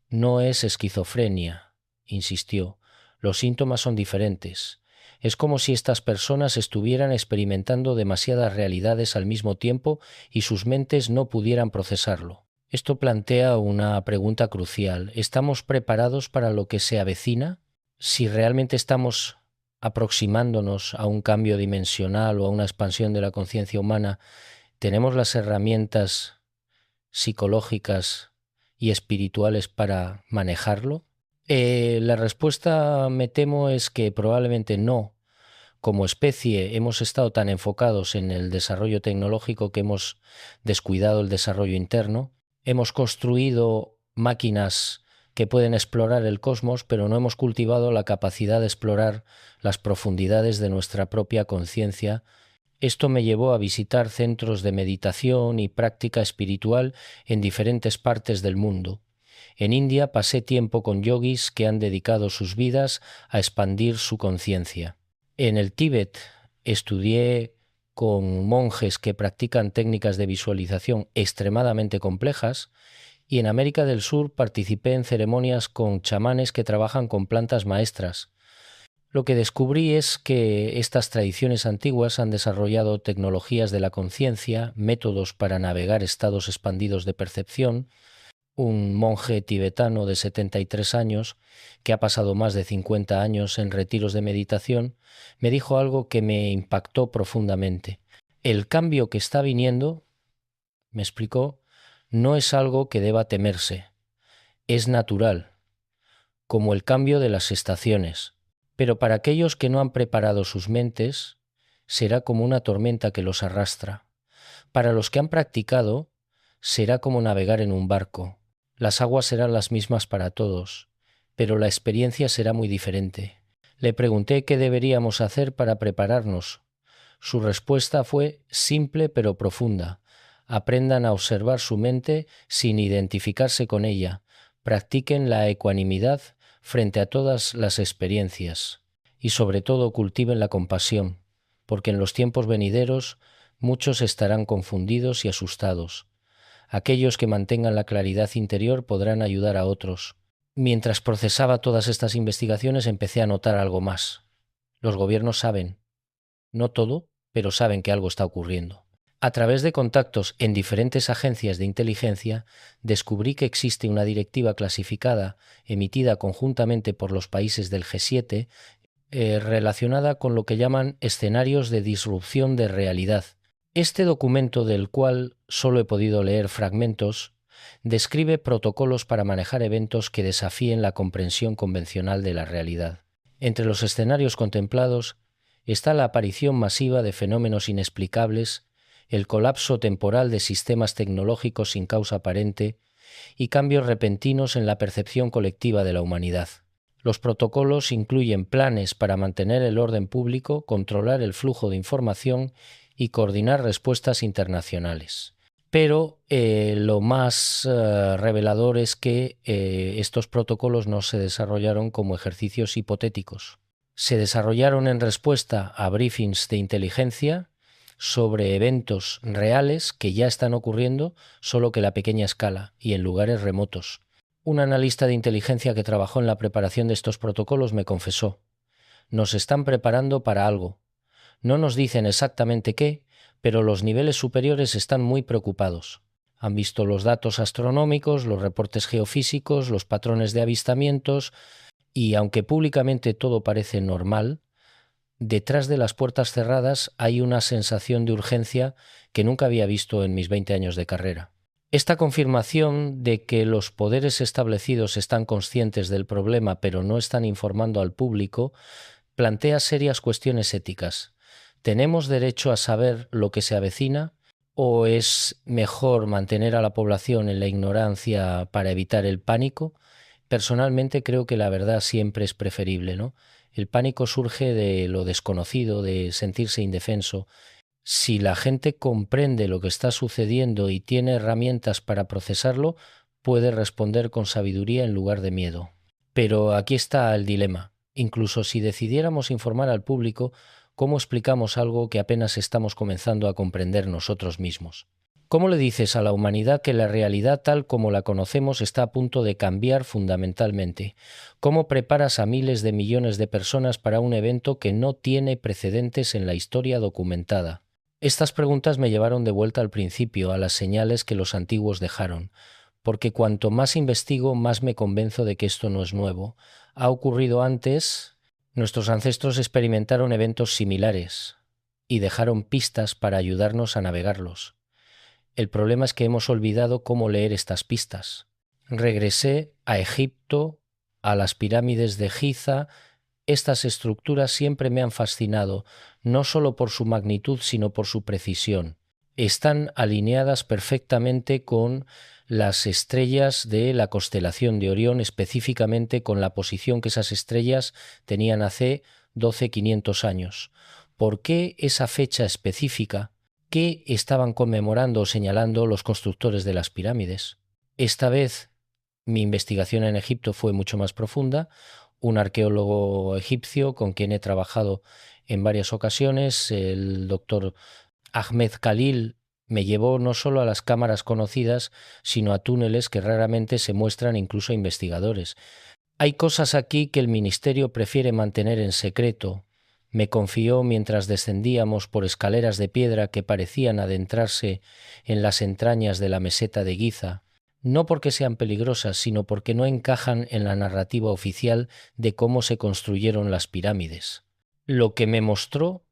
No es esquizofrenia, insistió. Los síntomas son diferentes. Es como si estas personas estuvieran experimentando demasiadas realidades al mismo tiempo y sus mentes no pudieran procesarlo. Esto plantea una pregunta crucial. ¿Estamos preparados para lo que se avecina? Si realmente estamos aproximándonos a un cambio dimensional o a una expansión de la conciencia humana, ¿tenemos las herramientas psicológicas y espirituales para manejarlo? La respuesta, me temo, es que probablemente no. Como especie hemos estado tan enfocados en el desarrollo tecnológico que hemos descuidado el desarrollo interno. Hemos construido máquinas que pueden explorar el cosmos, pero no hemos cultivado la capacidad de explorar las profundidades de nuestra propia conciencia. Esto me llevó a visitar centros de meditación y práctica espiritual en diferentes partes del mundo. En India pasé tiempo con yogis que han dedicado sus vidas a expandir su conciencia. En el Tíbet estudié con monjes que practican técnicas de visualización extremadamente complejas, y en América del Sur participé en ceremonias con chamanes que trabajan con plantas maestras. Lo que descubrí es que estas tradiciones antiguas han desarrollado tecnologías de la conciencia, métodos para navegar estados expandidos de percepción. Un monje tibetano de 73 años, que ha pasado más de 50 años en retiros de meditación, me dijo algo que me impactó profundamente. El cambio que está viniendo, me explicó, no es algo que deba temerse, es natural, como el cambio de las estaciones. Pero para aquellos que no han preparado sus mentes, será como una tormenta que los arrastra. Para los que han practicado, será como navegar en un barco. Las aguas serán las mismas para todos, pero la experiencia será muy diferente. Le pregunté qué deberíamos hacer para prepararnos. Su respuesta fue simple pero profunda. Aprendan a observar su mente sin identificarse con ella. Practiquen la ecuanimidad frente a todas las experiencias. Y sobre todo cultiven la compasión, porque en los tiempos venideros muchos estarán confundidos y asustados. Aquellos que mantengan la claridad interior podrán ayudar a otros. Mientras procesaba todas estas investigaciones, empecé a notar algo más. Los gobiernos saben, no todo, pero saben que algo está ocurriendo. A través de contactos en diferentes agencias de inteligencia, descubrí que existe una directiva clasificada emitida conjuntamente por los países del G7 relacionada con lo que llaman escenarios de disrupción de realidad. Este documento, del cual solo he podido leer fragmentos, describe protocolos para manejar eventos que desafíen la comprensión convencional de la realidad. Entre los escenarios contemplados está la aparición masiva de fenómenos inexplicables, el colapso temporal de sistemas tecnológicos sin causa aparente y cambios repentinos en la percepción colectiva de la humanidad. Los protocolos incluyen planes para mantener el orden público, controlar el flujo de información y coordinar respuestas internacionales. Pero lo más revelador es que estos protocolos no se desarrollaron como ejercicios hipotéticos. Se desarrollaron en respuesta a briefings de inteligencia sobre eventos reales que ya están ocurriendo, solo que a pequeña escala y en lugares remotos. Un analista de inteligencia que trabajó en la preparación de estos protocolos me confesó: nos están preparando para algo. No nos dicen exactamente qué, pero los niveles superiores están muy preocupados. Han visto los datos astronómicos, los reportes geofísicos, los patrones de avistamientos, y aunque públicamente todo parece normal, detrás de las puertas cerradas hay una sensación de urgencia que nunca había visto en mis 20 años de carrera. Esta confirmación de que los poderes establecidos están conscientes del problema pero no están informando al público plantea serias cuestiones éticas. ¿Tenemos derecho a saber lo que se avecina o es mejor mantener a la población en la ignorancia para evitar el pánico? Personalmente creo que la verdad siempre es preferible, ¿no? El pánico surge de lo desconocido, de sentirse indefenso. Si la gente comprende lo que está sucediendo y tiene herramientas para procesarlo, puede responder con sabiduría en lugar de miedo. Pero aquí está el dilema. Incluso si decidiéramos informar al público, ¿cómo explicamos algo que apenas estamos comenzando a comprender nosotros mismos? ¿Cómo le dices a la humanidad que la realidad tal como la conocemos está a punto de cambiar fundamentalmente? ¿Cómo preparas a miles de millones de personas para un evento que no tiene precedentes en la historia documentada? Estas preguntas me llevaron de vuelta al principio, a las señales que los antiguos dejaron, porque cuanto más investigo, más me convenzo de que esto no es nuevo. Ha ocurrido antes, nuestros ancestros experimentaron eventos similares y dejaron pistas para ayudarnos a navegarlos. El problema es que hemos olvidado cómo leer estas pistas. Regresé a Egipto, a las pirámides de Giza. Estas estructuras siempre me han fascinado, no solo por su magnitud, sino por su precisión. Están alineadas perfectamente con las estrellas de la constelación de Orión, específicamente con la posición que esas estrellas tenían hace 12.500 años. ¿Por qué esa fecha específica? ¿Qué estaban conmemorando o señalando los constructores de las pirámides? Esta vez mi investigación en Egipto fue mucho más profunda. Un arqueólogo egipcio con quien he trabajado en varias ocasiones, el doctor Ahmed Khalil, me llevó no solo a las cámaras conocidas, sino a túneles que raramente se muestran incluso a investigadores. Hay cosas aquí que el ministerio prefiere mantener en secreto. Me confió mientras descendíamos por escaleras de piedra que parecían adentrarse en las entrañas de la meseta de Giza, no porque sean peligrosas, sino porque no encajan en la narrativa oficial de cómo se construyeron las pirámides. Lo que me mostró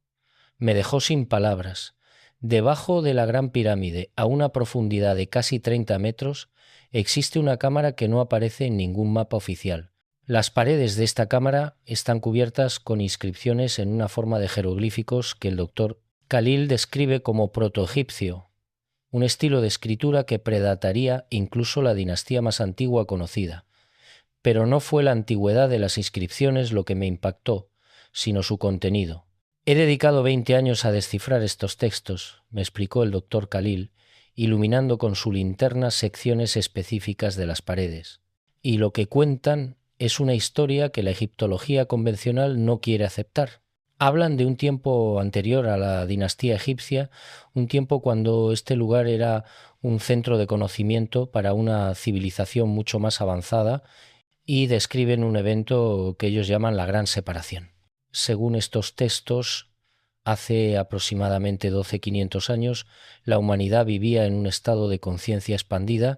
me dejó sin palabras. Debajo de la Gran Pirámide, a una profundidad de casi 30 metros, existe una cámara que no aparece en ningún mapa oficial. Las paredes de esta cámara están cubiertas con inscripciones en una forma de jeroglíficos que el doctor Khalil describe como protoegipcio, un estilo de escritura que predataría incluso la dinastía más antigua conocida. Pero no fue la antigüedad de las inscripciones lo que me impactó, sino su contenido. He dedicado 20 años a descifrar estos textos, me explicó el doctor Khalil, iluminando con su linterna secciones específicas de las paredes. Y lo que cuentan es una historia que la egiptología convencional no quiere aceptar. Hablan de un tiempo anterior a la dinastía egipcia, un tiempo cuando este lugar era un centro de conocimiento para una civilización mucho más avanzada, y describen un evento que ellos llaman la Gran Separación. Según estos textos, hace aproximadamente 12.500 años, la humanidad vivía en un estado de conciencia expandida.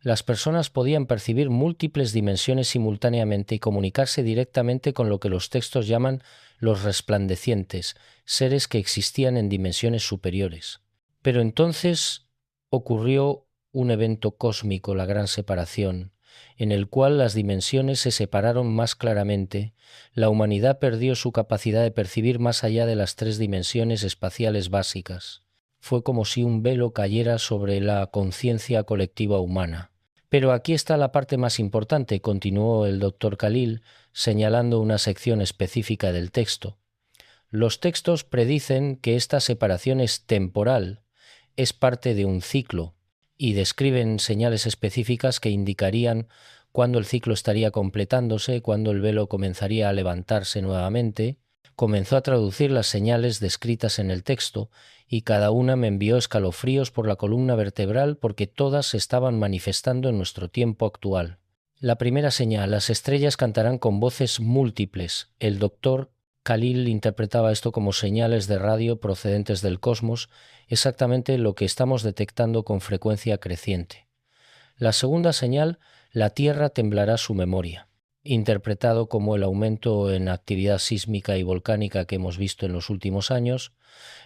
Las personas podían percibir múltiples dimensiones simultáneamente y comunicarse directamente con lo que los textos llaman los resplandecientes, seres que existían en dimensiones superiores. Pero entonces ocurrió un evento cósmico, la Gran Separación, en el cual las dimensiones se separaron más claramente. La humanidad perdió su capacidad de percibir más allá de las 3 dimensiones espaciales básicas. Fue como si un velo cayera sobre la conciencia colectiva humana. Pero aquí está la parte más importante, continuó el doctor Khalil, señalando una sección específica del texto. Los textos predicen que esta separación es temporal, es parte de un ciclo, y describen señales específicas que indicarían cuándo el ciclo estaría completándose, cuándo el velo comenzaría a levantarse nuevamente. Comenzó a traducir las señales descritas en el texto y cada una me envió escalofríos por la columna vertebral porque todas se estaban manifestando en nuestro tiempo actual. La primera señal: las estrellas cantarán con voces múltiples. El doctor Khalil interpretaba esto como señales de radio procedentes del cosmos, exactamente lo que estamos detectando con frecuencia creciente. La segunda señal: la Tierra temblará su memoria, interpretado como el aumento en actividad sísmica y volcánica que hemos visto en los últimos años.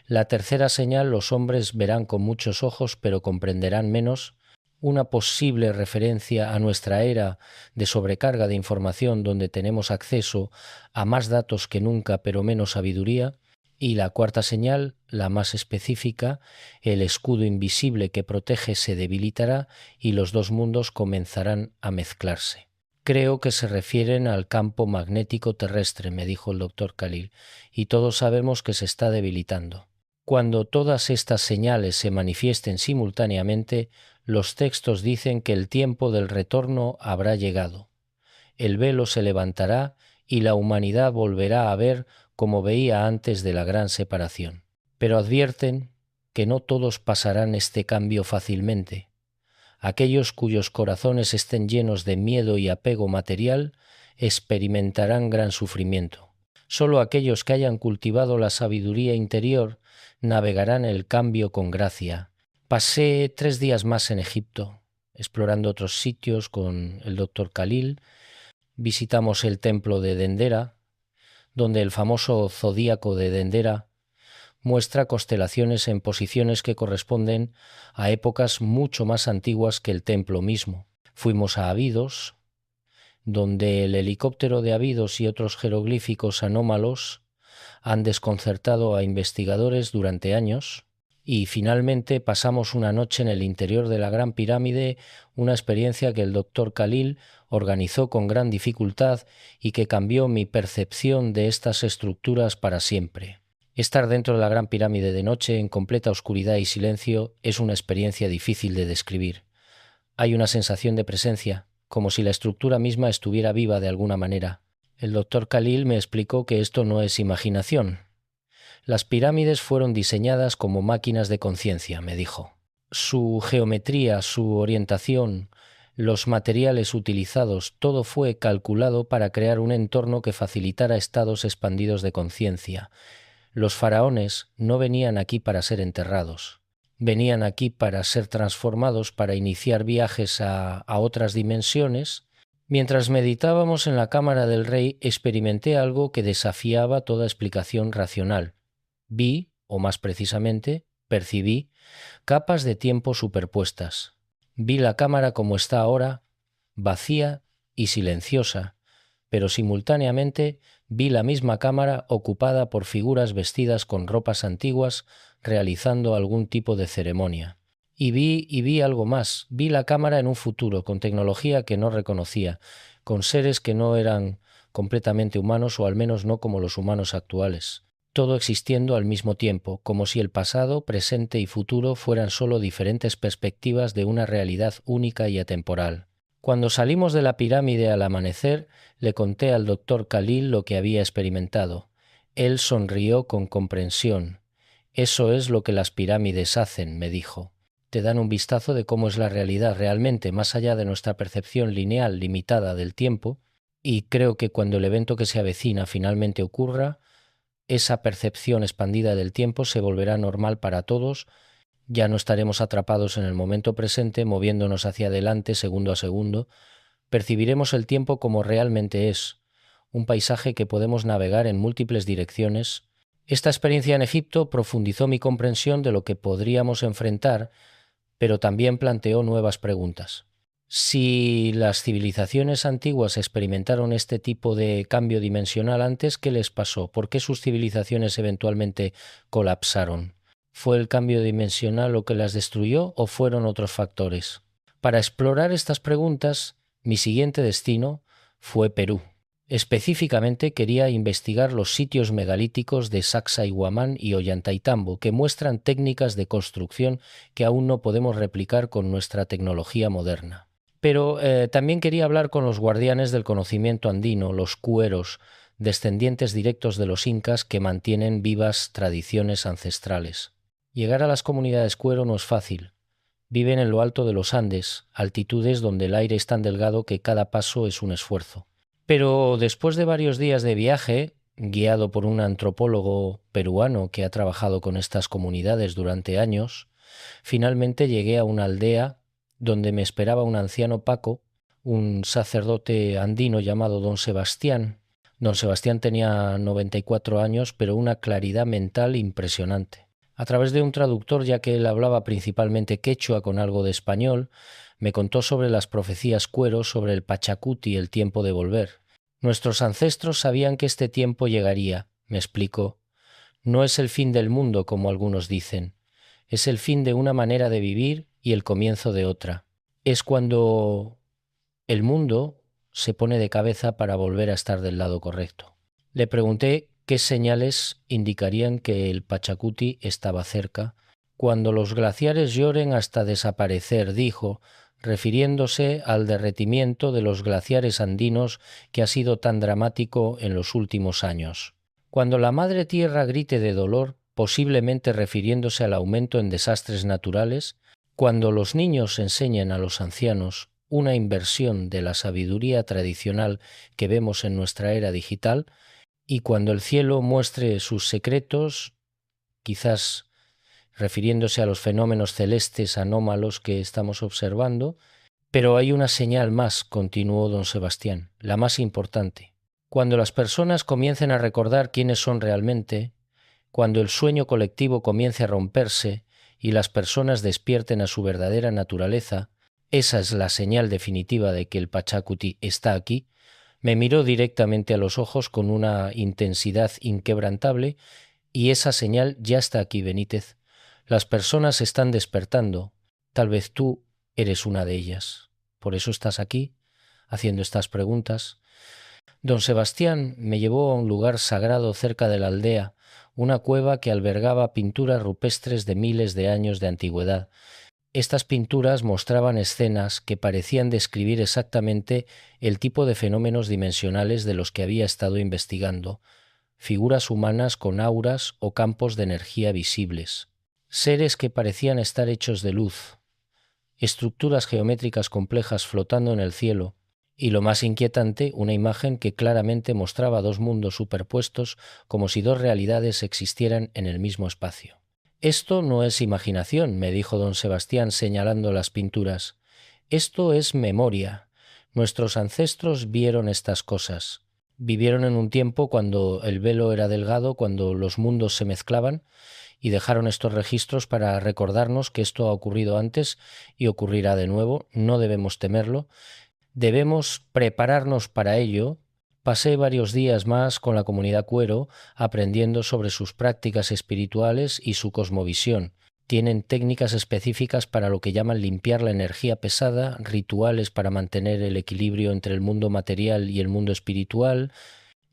La tercera señal: los hombres verán con muchos ojos pero comprenderán menos, una posible referencia a nuestra era de sobrecarga de información donde tenemos acceso a más datos que nunca pero menos sabiduría. Y la cuarta señal, la más específica: el escudo invisible que protege se debilitará y los 2 mundos comenzarán a mezclarse. Creo que se refieren al campo magnético terrestre, me dijo el doctor Khalil, y todos sabemos que se está debilitando. Cuando todas estas señales se manifiesten simultáneamente, los textos dicen que el tiempo del retorno habrá llegado. El velo se levantará y la humanidad volverá a ver como veía antes de la gran separación. Pero advierten que no todos pasarán este cambio fácilmente. Aquellos cuyos corazones estén llenos de miedo y apego material experimentarán gran sufrimiento. Solo aquellos que hayan cultivado la sabiduría interior navegarán el cambio con gracia. Pasé 3 días más en Egipto, explorando otros sitios con el doctor Khalil. Visitamos el templo de Dendera, donde el famoso zodíaco de Dendera muestra constelaciones en posiciones que corresponden a épocas mucho más antiguas que el templo mismo. Fuimos a Abidos, donde el helicóptero de Abidos y otros jeroglíficos anómalos han desconcertado a investigadores durante años. Y finalmente pasamos una noche en el interior de la Gran Pirámide, una experiencia que el doctor Khalil organizó con gran dificultad y que cambió mi percepción de estas estructuras para siempre. Estar dentro de la Gran Pirámide de noche, en completa oscuridad y silencio, es una experiencia difícil de describir. Hay una sensación de presencia, como si la estructura misma estuviera viva de alguna manera. El doctor Khalil me explicó que esto no es imaginación. Las pirámides fueron diseñadas como máquinas de conciencia, me dijo. Su geometría, su orientación, los materiales utilizados, todo fue calculado para crear un entorno que facilitara estados expandidos de conciencia. Los faraones no venían aquí para ser enterrados. Venían aquí para ser transformados, para iniciar viajes a otras dimensiones. Mientras meditábamos en la cámara del rey, experimenté algo que desafiaba toda explicación racional. Vi, o más precisamente, percibí, capas de tiempo superpuestas. Vi la cámara como está ahora, vacía y silenciosa, pero simultáneamente vi la misma cámara ocupada por figuras vestidas con ropas antiguas realizando algún tipo de ceremonia. Y vi algo más. Vi la cámara en un futuro, con tecnología que no reconocía, con seres que no eran completamente humanos o al menos no como los humanos actuales. Todo existiendo al mismo tiempo, como si el pasado, presente y futuro fueran solo diferentes perspectivas de una realidad única y atemporal. Cuando salimos de la pirámide al amanecer, le conté al doctor Khalil lo que había experimentado. Él sonrió con comprensión. Eso es lo que las pirámides hacen, me dijo. Te dan un vistazo de cómo es la realidad realmente, más allá de nuestra percepción lineal limitada del tiempo, y creo que cuando el evento que se avecina finalmente ocurra, esa percepción expandida del tiempo se volverá normal para todos. Ya no estaremos atrapados en el momento presente, moviéndonos hacia adelante segundo a segundo. Percibiremos el tiempo como realmente es, un paisaje que podemos navegar en múltiples direcciones. Esta experiencia en Egipto profundizó mi comprensión de lo que podríamos enfrentar, pero también planteó nuevas preguntas. Si las civilizaciones antiguas experimentaron este tipo de cambio dimensional antes, ¿qué les pasó? ¿Por qué sus civilizaciones eventualmente colapsaron? ¿Fue el cambio dimensional lo que las destruyó o fueron otros factores? Para explorar estas preguntas, mi siguiente destino fue Perú. Específicamente quería investigar los sitios megalíticos de Sacsayhuamán y Ollantaytambo, que muestran técnicas de construcción que aún no podemos replicar con nuestra tecnología moderna. Pero también quería hablar con los guardianes del conocimiento andino, los cueros, descendientes directos de los incas que mantienen vivas tradiciones ancestrales. Llegar a las comunidades cuero no es fácil. Viven en lo alto de los Andes, altitudes donde el aire es tan delgado que cada paso es un esfuerzo. Pero después de varios días de viaje, guiado por un antropólogo peruano que ha trabajado con estas comunidades durante años, finalmente llegué a una aldea donde me esperaba un anciano Paco, un sacerdote andino llamado Don Sebastián. Don Sebastián tenía 94 años, pero una claridad mental impresionante. A través de un traductor, ya que él hablaba principalmente quechua con algo de español, me contó sobre las profecías cuero, sobre el Pachacuti, el tiempo de volver. Nuestros ancestros sabían que este tiempo llegaría, me explicó. No es el fin del mundo, como algunos dicen. Es el fin de una manera de vivir y el comienzo de otra. Es cuando el mundo se pone de cabeza para volver a estar del lado correcto. Le pregunté qué señales indicarían que el Pachacuti estaba cerca. Cuando los glaciares lloren hasta desaparecer, dijo, refiriéndose al derretimiento de los glaciares andinos que ha sido tan dramático en los últimos años. Cuando la madre tierra grite de dolor, posiblemente refiriéndose al aumento en desastres naturales, cuando los niños enseñen a los ancianos una inversión de la sabiduría tradicional que vemos en nuestra era digital, y cuando el cielo muestre sus secretos, quizás refiriéndose a los fenómenos celestes anómalos que estamos observando, pero hay una señal más, continuó don Sebastián, la más importante. Cuando las personas comiencen a recordar quiénes son realmente, cuando el sueño colectivo comience a romperse y las personas despierten a su verdadera naturaleza, esa es la señal definitiva de que el Pachacuti está aquí. Me miró directamente a los ojos con una intensidad inquebrantable y esa señal ya está aquí, Benítez. Las personas están despertando. Tal vez tú eres una de ellas. Por eso estás aquí, haciendo estas preguntas. Don Sebastián me llevó a un lugar sagrado cerca de la aldea, una cueva que albergaba pinturas rupestres de miles de años de antigüedad. Estas pinturas mostraban escenas que parecían describir exactamente el tipo de fenómenos dimensionales de los que había estado investigando, figuras humanas con auras o campos de energía visibles, seres que parecían estar hechos de luz, estructuras geométricas complejas flotando en el cielo, y lo más inquietante, una imagen que claramente mostraba dos mundos superpuestos como si dos realidades existieran en el mismo espacio. Esto no es imaginación, me dijo don Sebastián señalando las pinturas. Esto es memoria. Nuestros ancestros vieron estas cosas. Vivieron en un tiempo cuando el velo era delgado, cuando los mundos se mezclaban, y dejaron estos registros para recordarnos que esto ha ocurrido antes y ocurrirá de nuevo. No debemos temerlo. Debemos prepararnos para ello. Pasé varios días más con la comunidad cuero aprendiendo sobre sus prácticas espirituales y su cosmovisión. Tienen técnicas específicas para lo que llaman limpiar la energía pesada, rituales para mantener el equilibrio entre el mundo material y el mundo espiritual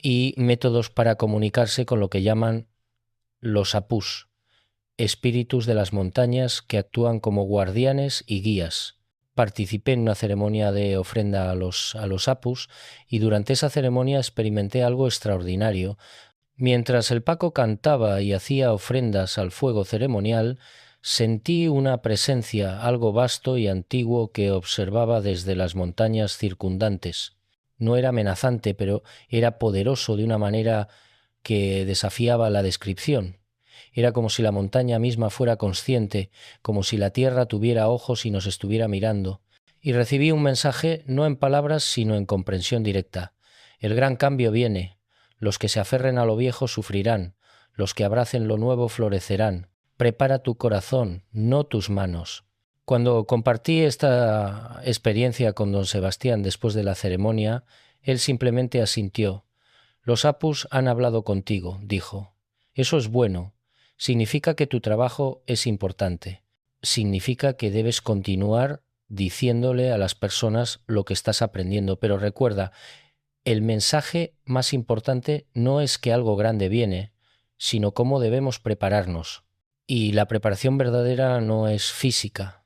y métodos para comunicarse con lo que llaman los apus, espíritus de las montañas que actúan como guardianes y guías. Participé en una ceremonia de ofrenda a los apus y durante esa ceremonia experimenté algo extraordinario. Mientras el Paco cantaba y hacía ofrendas al fuego ceremonial, sentí una presencia, algo vasto y antiguo que observaba desde las montañas circundantes. No era amenazante, pero era poderoso de una manera que desafiaba la descripción. Era como si la montaña misma fuera consciente, como si la tierra tuviera ojos y nos estuviera mirando. Y recibí un mensaje no en palabras, sino en comprensión directa. El gran cambio viene. Los que se aferren a lo viejo sufrirán. Los que abracen lo nuevo florecerán. Prepara tu corazón, no tus manos. Cuando compartí esta experiencia con don Sebastián después de la ceremonia, él simplemente asintió. Los apus han hablado contigo, dijo. Eso es bueno. Significa que tu trabajo es importante. Significa que debes continuar diciéndole a las personas lo que estás aprendiendo. Pero recuerda, el mensaje más importante no es que algo grande viene, sino cómo debemos prepararnos. Y la preparación verdadera no es física,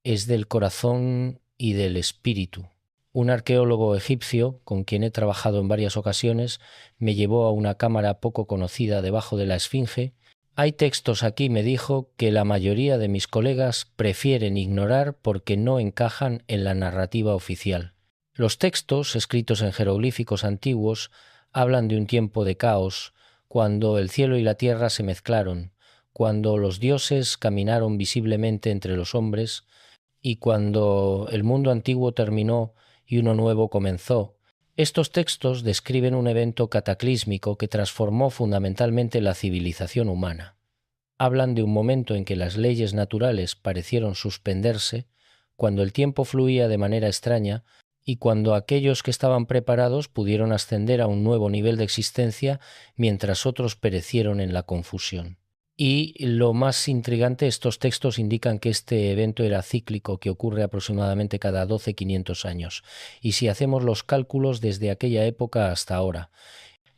es del corazón y del espíritu. Un arqueólogo egipcio, con quien he trabajado en varias ocasiones, me llevó a una cámara poco conocida debajo de la Esfinge. Hay textos aquí, me dijo, que la mayoría de mis colegas prefieren ignorar porque no encajan en la narrativa oficial. Los textos, escritos en jeroglíficos antiguos, hablan de un tiempo de caos, cuando el cielo y la tierra se mezclaron, cuando los dioses caminaron visiblemente entre los hombres y cuando el mundo antiguo terminó y uno nuevo comenzó. Estos textos describen un evento cataclísmico que transformó fundamentalmente la civilización humana. Hablan de un momento en que las leyes naturales parecieron suspenderse, cuando el tiempo fluía de manera extraña y cuando aquellos que estaban preparados pudieron ascender a un nuevo nivel de existencia mientras otros perecieron en la confusión. Y lo más intrigante, estos textos indican que este evento era cíclico, que ocurre aproximadamente cada 12.500 años. Y si hacemos los cálculos desde aquella época hasta ahora,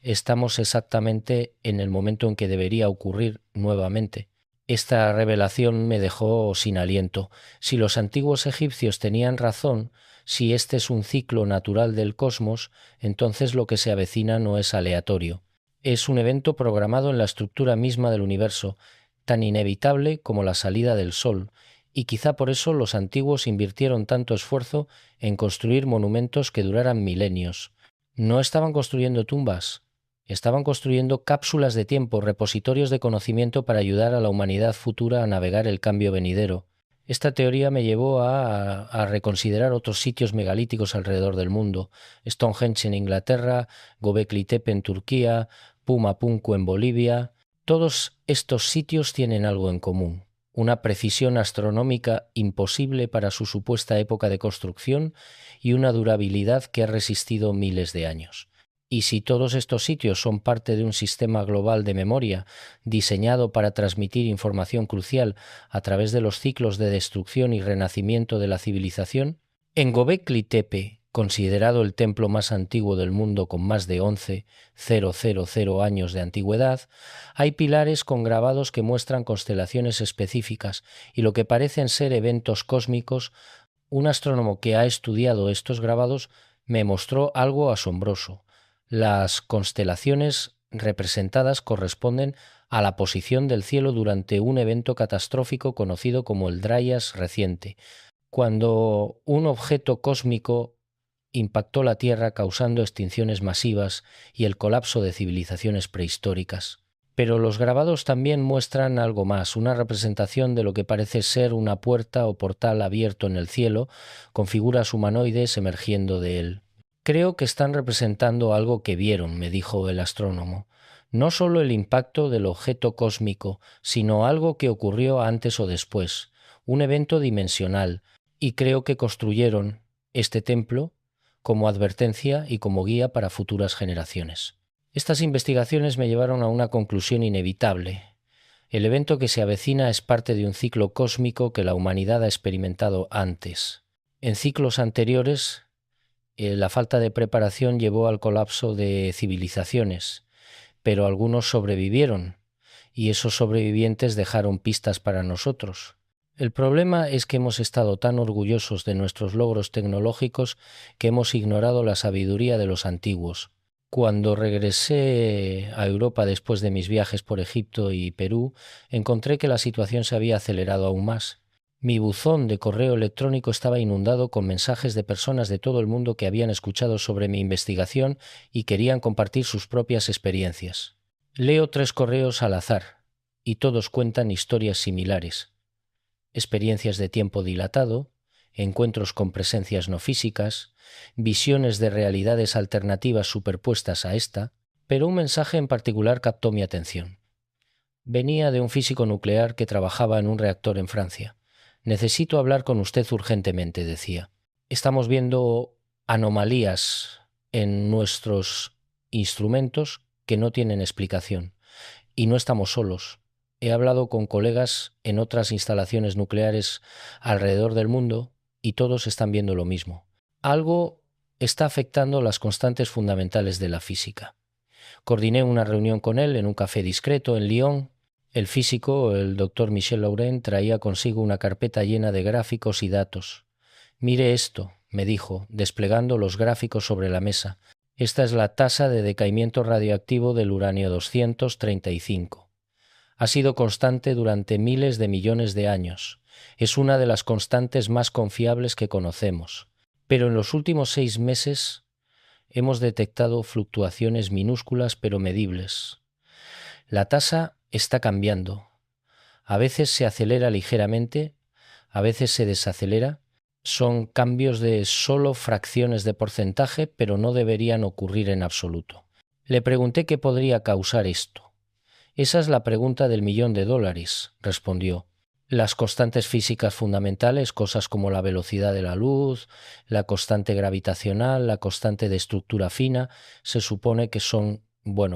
estamos exactamente en el momento en que debería ocurrir nuevamente. Esta revelación me dejó sin aliento. Si los antiguos egipcios tenían razón, si este es un ciclo natural del cosmos, entonces lo que se avecina no es aleatorio. Es un evento programado en la estructura misma del universo, tan inevitable como la salida del Sol, y quizá por eso los antiguos invirtieron tanto esfuerzo en construir monumentos que duraran milenios. No estaban construyendo tumbas, estaban construyendo cápsulas de tiempo, repositorios de conocimiento para ayudar a la humanidad futura a navegar el cambio venidero. Esta teoría me llevó a reconsiderar otros sitios megalíticos alrededor del mundo: Stonehenge en Inglaterra, Göbekli Tepe en Turquía, Pumapunku en Bolivia. Todos estos sitios tienen algo en común: una precisión astronómica imposible para su supuesta época de construcción y una durabilidad que ha resistido miles de años. Y si todos estos sitios son parte de un sistema global de memoria diseñado para transmitir información crucial a través de los ciclos de destrucción y renacimiento de la civilización, en Göbekli Tepe, considerado el templo más antiguo del mundo con más de 11.000 años de antigüedad, hay pilares con grabados que muestran constelaciones específicas y lo que parecen ser eventos cósmicos. Un astrónomo que ha estudiado estos grabados me mostró algo asombroso. Las constelaciones representadas corresponden a la posición del cielo durante un evento catastrófico conocido como el Dryas reciente, cuando un objeto cósmico impactó la Tierra causando extinciones masivas y el colapso de civilizaciones prehistóricas. Pero los grabados también muestran algo más, una representación de lo que parece ser una puerta o portal abierto en el cielo, con figuras humanoides emergiendo de él. Creo que están representando algo que vieron, me dijo el astrónomo. No solo el impacto del objeto cósmico, sino algo que ocurrió antes o después, un evento dimensional, y creo que construyeron este templo como advertencia y como guía para futuras generaciones. Estas investigaciones me llevaron a una conclusión inevitable. El evento que se avecina es parte de un ciclo cósmico que la humanidad ha experimentado antes. En ciclos anteriores, la falta de preparación llevó al colapso de civilizaciones, pero algunos sobrevivieron, y esos sobrevivientes dejaron pistas para nosotros. El problema es que hemos estado tan orgullosos de nuestros logros tecnológicos que hemos ignorado la sabiduría de los antiguos. Cuando regresé a Europa después de mis viajes por Egipto y Perú, encontré que la situación se había acelerado aún más. Mi buzón de correo electrónico estaba inundado con mensajes de personas de todo el mundo que habían escuchado sobre mi investigación y querían compartir sus propias experiencias. Leo 3 correos al azar, y todos cuentan historias similares: experiencias de tiempo dilatado, encuentros con presencias no físicas, visiones de realidades alternativas superpuestas a esta, pero un mensaje en particular captó mi atención. Venía de un físico nuclear que trabajaba en un reactor en Francia. «Necesito hablar con usted urgentemente», decía. «Estamos viendo anomalías en nuestros instrumentos que no tienen explicación. Y no estamos solos. He hablado con colegas en otras instalaciones nucleares alrededor del mundo y todos están viendo lo mismo. Algo está afectando las constantes fundamentales de la física». Coordiné una reunión con él en un café discreto en Lyon. El físico, el doctor Michel Laurent, traía consigo una carpeta llena de gráficos y datos. «Mire esto», me dijo, desplegando los gráficos sobre la mesa. «Esta es la tasa de decaimiento radioactivo del uranio 235. Ha sido constante durante miles de millones de años. Es una de las constantes más confiables que conocemos. Pero en los últimos 6 meses hemos detectado fluctuaciones minúsculas pero medibles. La tasa está cambiando. A veces se acelera ligeramente, a veces se desacelera. Son cambios de solo fracciones de porcentaje, pero no deberían ocurrir en absoluto». Le pregunté qué podría causar esto. «Esa es la pregunta del $1.000.000», respondió. «Las constantes físicas fundamentales, cosas como la velocidad de la luz, la constante gravitacional, la constante de estructura fina, se supone que son,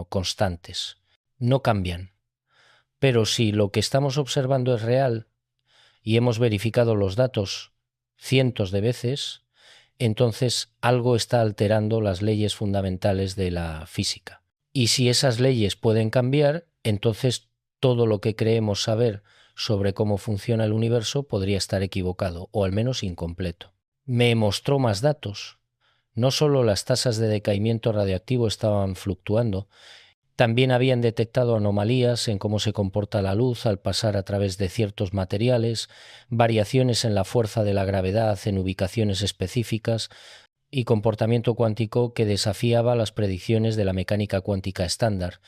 constantes. No cambian. Pero si lo que estamos observando es real y hemos verificado los datos cientos de veces, entonces algo está alterando las leyes fundamentales de la física. Y si esas leyes pueden cambiar, entonces todo lo que creemos saber sobre cómo funciona el universo podría estar equivocado, o al menos incompleto. Me mostró más datos. No solo las tasas de decaimiento radioactivo estaban fluctuando, también habían detectado anomalías en cómo se comporta la luz al pasar a través de ciertos materiales, variaciones en la fuerza de la gravedad en ubicaciones específicas y comportamiento cuántico que desafiaba las predicciones de la mecánica cuántica estándar.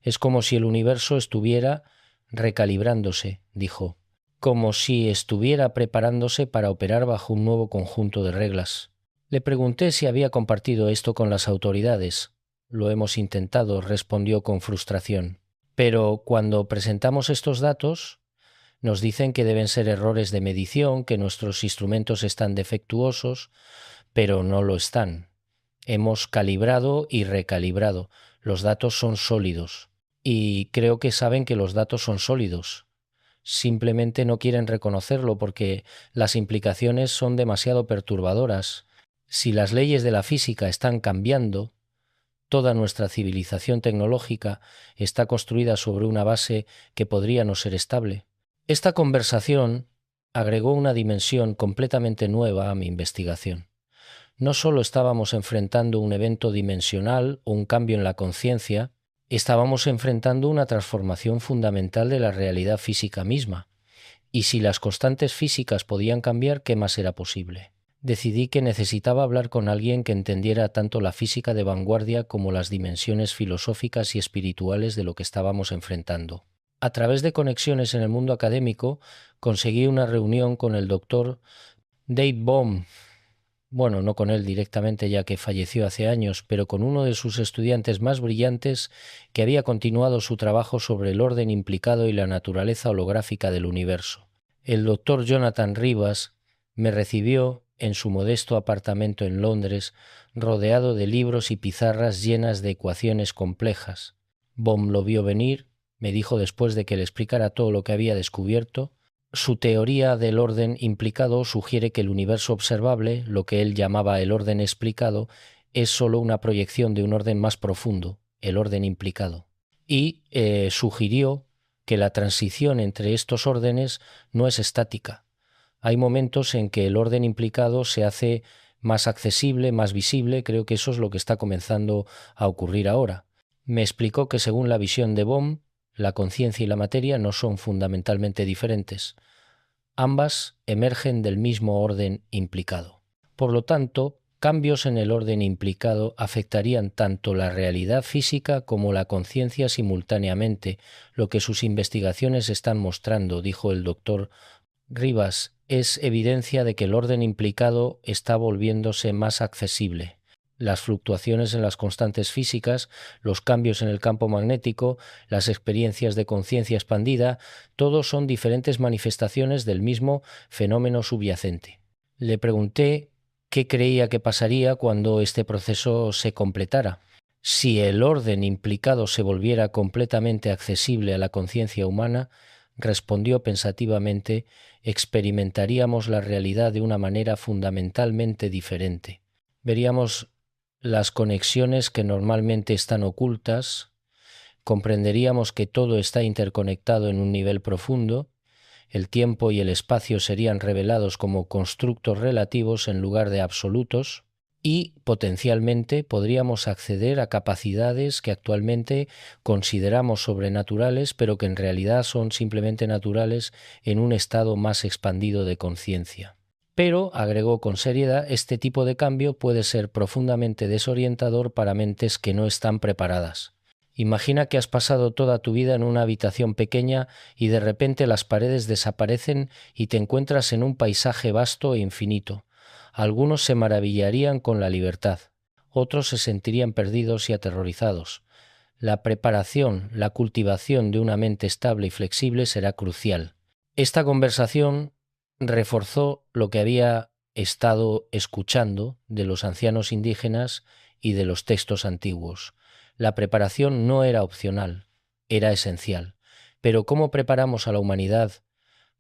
Es como si el universo estuviera recalibrándose, dijo, como si estuviera preparándose para operar bajo un nuevo conjunto de reglas. Le pregunté si había compartido esto con las autoridades. Lo hemos intentado, respondió con frustración. Pero cuando presentamos estos datos, nos dicen que deben ser errores de medición, que nuestros instrumentos están defectuosos, pero no lo están. Hemos calibrado y recalibrado. Los datos son sólidos. Y creo que saben que los datos son sólidos. Simplemente no quieren reconocerlo porque las implicaciones son demasiado perturbadoras. Si las leyes de la física están cambiando, toda nuestra civilización tecnológica está construida sobre una base que podría no ser estable. Esta conversación agregó una dimensión completamente nueva a mi investigación. No solo estábamos enfrentando un evento dimensional o un cambio en la conciencia, estábamos enfrentando una transformación fundamental de la realidad física misma. Y si las constantes físicas podían cambiar, ¿qué más era posible? Decidí que necesitaba hablar con alguien que entendiera tanto la física de vanguardia como las dimensiones filosóficas y espirituales de lo que estábamos enfrentando. A través de conexiones en el mundo académico, conseguí una reunión con el doctor Dave Bohm. Bueno, no con él directamente ya que falleció hace años, pero con uno de sus estudiantes más brillantes que había continuado su trabajo sobre el orden implicado y la naturaleza holográfica del universo. El doctor Jonathan Rivas me recibió en su modesto apartamento en Londres, rodeado de libros y pizarras llenas de ecuaciones complejas. Bohm lo vio venir, me dijo después de que le explicara todo lo que había descubierto. Su teoría del orden implicado sugiere que el universo observable, lo que él llamaba el orden explicado, es sólo una proyección de un orden más profundo, el orden implicado. Y sugirió que la transición entre estos órdenes no es estática. Hay momentos en que el orden implicado se hace más accesible, más visible. Creo que eso es lo que está comenzando a ocurrir ahora. Me explicó que según la visión de Bohm, la conciencia y la materia no son fundamentalmente diferentes. Ambas emergen del mismo orden implicado. Por lo tanto, cambios en el orden implicado afectarían tanto la realidad física como la conciencia simultáneamente, lo que sus investigaciones están mostrando, dijo el doctor Rivas. Es evidencia de que el orden implicado está volviéndose más accesible. Las fluctuaciones en las constantes físicas, los cambios en el campo magnético, las experiencias de conciencia expandida, todos son diferentes manifestaciones del mismo fenómeno subyacente. Le pregunté qué creía que pasaría cuando este proceso se completara. Si el orden implicado se volviera completamente accesible a la conciencia humana, respondió pensativamente, experimentaríamos la realidad de una manera fundamentalmente diferente. Veríamos las conexiones que normalmente están ocultas, comprenderíamos que todo está interconectado en un nivel profundo, el tiempo y el espacio serían revelados como constructos relativos en lugar de absolutos, y potencialmente podríamos acceder a capacidades que actualmente consideramos sobrenaturales, pero que en realidad son simplemente naturales en un estado más expandido de conciencia. Pero, agregó con seriedad, este tipo de cambio puede ser profundamente desorientador para mentes que no están preparadas. Imagina que has pasado toda tu vida en una habitación pequeña y de repente las paredes desaparecen y te encuentras en un paisaje vasto e infinito. Algunos se maravillarían con la libertad, otros se sentirían perdidos y aterrorizados. La preparación, la cultivación de una mente estable y flexible será crucial. Esta conversación reforzó lo que había estado escuchando de los ancianos indígenas y de los textos antiguos. La preparación no era opcional, era esencial. Pero ¿cómo preparamos a la humanidad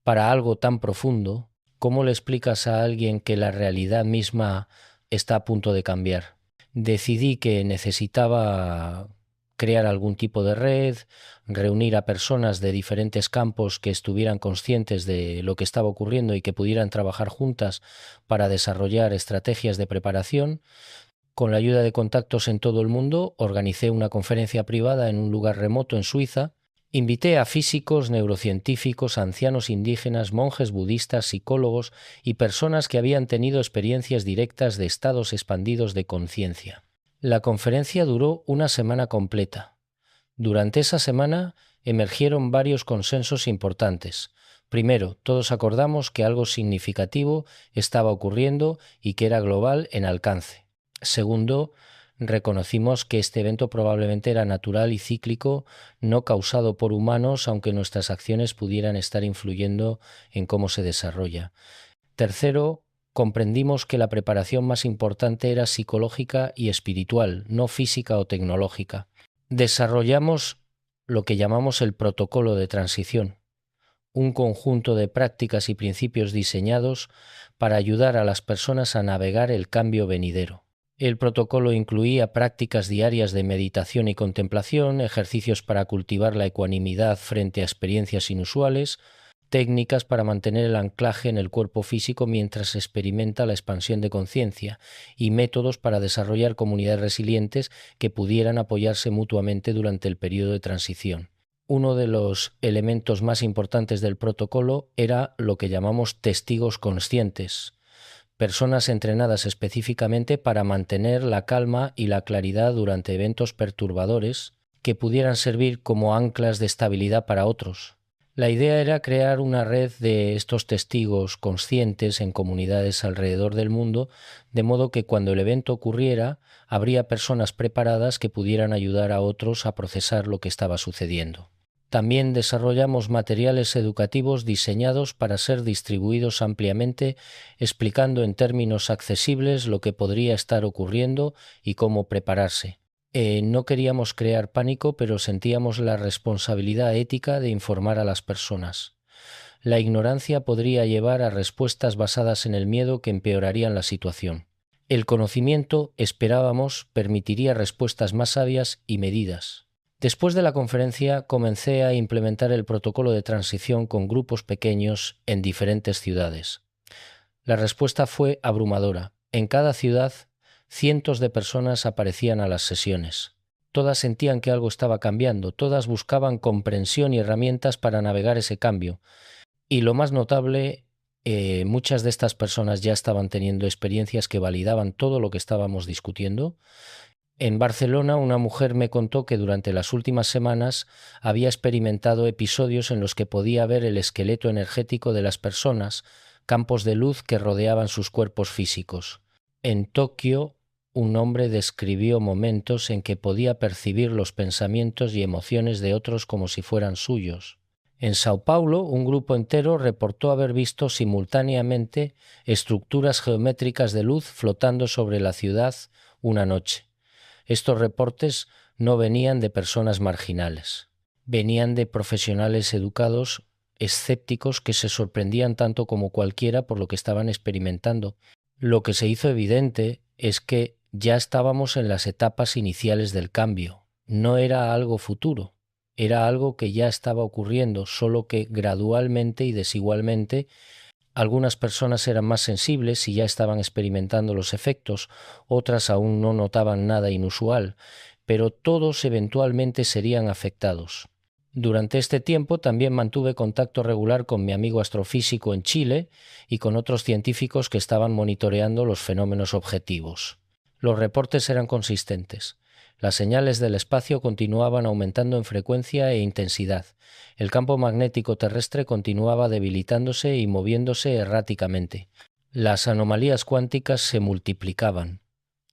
para algo tan profundo? ¿Cómo le explicas a alguien que la realidad misma está a punto de cambiar? Decidí que necesitaba crear algún tipo de red, reunir a personas de diferentes campos que estuvieran conscientes de lo que estaba ocurriendo y que pudieran trabajar juntas para desarrollar estrategias de preparación. Con la ayuda de contactos en todo el mundo, organicé una conferencia privada en un lugar remoto en Suiza. Invité a físicos, neurocientíficos, ancianos indígenas, monjes budistas, psicólogos y personas que habían tenido experiencias directas de estados expandidos de conciencia. La conferencia duró una semana completa. Durante esa semana emergieron varios consensos importantes. Primero, todos acordamos que algo significativo estaba ocurriendo y que era global en alcance. Segundo, reconocimos que este evento probablemente era natural y cíclico, no causado por humanos, aunque nuestras acciones pudieran estar influyendo en cómo se desarrolla. Tercero, comprendimos que la preparación más importante era psicológica y espiritual, no física o tecnológica. Desarrollamos lo que llamamos el protocolo de transición, un conjunto de prácticas y principios diseñados para ayudar a las personas a navegar el cambio venidero. El protocolo incluía prácticas diarias de meditación y contemplación, ejercicios para cultivar la ecuanimidad frente a experiencias inusuales, técnicas para mantener el anclaje en el cuerpo físico mientras se experimenta la expansión de conciencia y métodos para desarrollar comunidades resilientes que pudieran apoyarse mutuamente durante el periodo de transición. Uno de los elementos más importantes del protocolo era lo que llamamos testigos conscientes, personas entrenadas específicamente para mantener la calma y la claridad durante eventos perturbadores que pudieran servir como anclas de estabilidad para otros. La idea era crear una red de estos testigos conscientes en comunidades alrededor del mundo, de modo que cuando el evento ocurriera, habría personas preparadas que pudieran ayudar a otros a procesar lo que estaba sucediendo. También desarrollamos materiales educativos diseñados para ser distribuidos ampliamente, explicando en términos accesibles lo que podría estar ocurriendo y cómo prepararse. No queríamos crear pánico, pero sentíamos la responsabilidad ética de informar a las personas. La ignorancia podría llevar a respuestas basadas en el miedo que empeorarían la situación. El conocimiento, esperábamos, permitiría respuestas más sabias y medidas. Después de la conferencia comencé a implementar el protocolo de transición con grupos pequeños en diferentes ciudades. La respuesta fue abrumadora. En cada ciudad, cientos de personas aparecían a las sesiones. Todas sentían que algo estaba cambiando, todas buscaban comprensión y herramientas para navegar ese cambio. Y lo más notable, muchas de estas personas ya estaban teniendo experiencias que validaban todo lo que estábamos discutiendo. En Barcelona, una mujer me contó que durante las últimas semanas había experimentado episodios en los que podía ver el esqueleto energético de las personas, campos de luz que rodeaban sus cuerpos físicos. En Tokio, un hombre describió momentos en que podía percibir los pensamientos y emociones de otros como si fueran suyos. En Sao Paulo, un grupo entero reportó haber visto simultáneamente estructuras geométricas de luz flotando sobre la ciudad una noche. Estos reportes no venían de personas marginales, venían de profesionales educados, escépticos que se sorprendían tanto como cualquiera por lo que estaban experimentando. Lo que se hizo evidente es que ya estábamos en las etapas iniciales del cambio. No era algo futuro, era algo que ya estaba ocurriendo, solo que gradualmente y desigualmente. Algunas personas eran más sensibles y ya estaban experimentando los efectos, otras aún no notaban nada inusual, pero todos eventualmente serían afectados. Durante este tiempo también mantuve contacto regular con mi amigo astrofísico en Chile y con otros científicos que estaban monitoreando los fenómenos objetivos. Los reportes eran consistentes. Las señales del espacio continuaban aumentando en frecuencia e intensidad. El campo magnético terrestre continuaba debilitándose y moviéndose erráticamente. Las anomalías cuánticas se multiplicaban.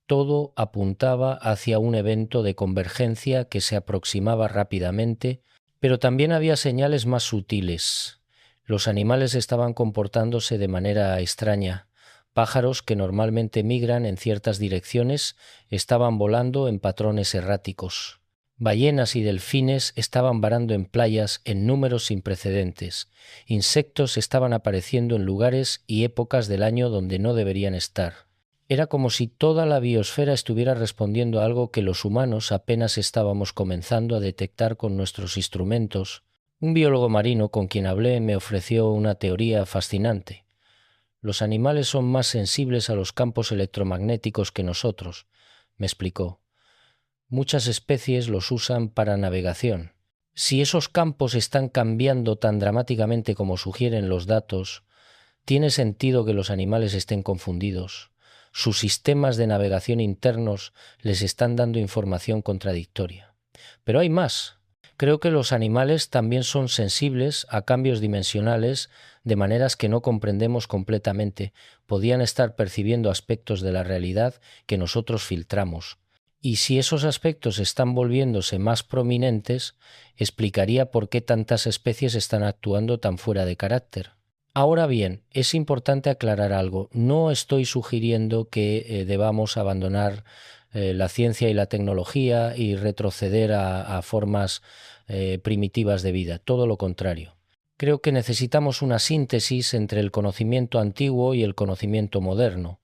Todo apuntaba hacia un evento de convergencia que se aproximaba rápidamente, pero también había señales más sutiles. Los animales estaban comportándose de manera extraña. Pájaros que normalmente migran en ciertas direcciones estaban volando en patrones erráticos. Ballenas y delfines estaban varando en playas en números sin precedentes. Insectos estaban apareciendo en lugares y épocas del año donde no deberían estar. Era como si toda la biosfera estuviera respondiendo a algo que los humanos apenas estábamos comenzando a detectar con nuestros instrumentos. Un biólogo marino con quien hablé me ofreció una teoría fascinante. Los animales son más sensibles a los campos electromagnéticos que nosotros, me explicó. Muchas especies los usan para navegación. Si esos campos están cambiando tan dramáticamente como sugieren los datos, tiene sentido que los animales estén confundidos. Sus sistemas de navegación internos les están dando información contradictoria. Pero hay más. Creo que los animales también son sensibles a cambios dimensionales de maneras que no comprendemos completamente. Podían estar percibiendo aspectos de la realidad que nosotros filtramos. Y si esos aspectos están volviéndose más prominentes, explicaría por qué tantas especies están actuando tan fuera de carácter. Ahora bien, es importante aclarar algo. No estoy sugiriendo que debamos abandonar la ciencia y la tecnología y retroceder a formas primitivas de vida. Todo lo contrario. Creo que necesitamos una síntesis entre el conocimiento antiguo y el conocimiento moderno.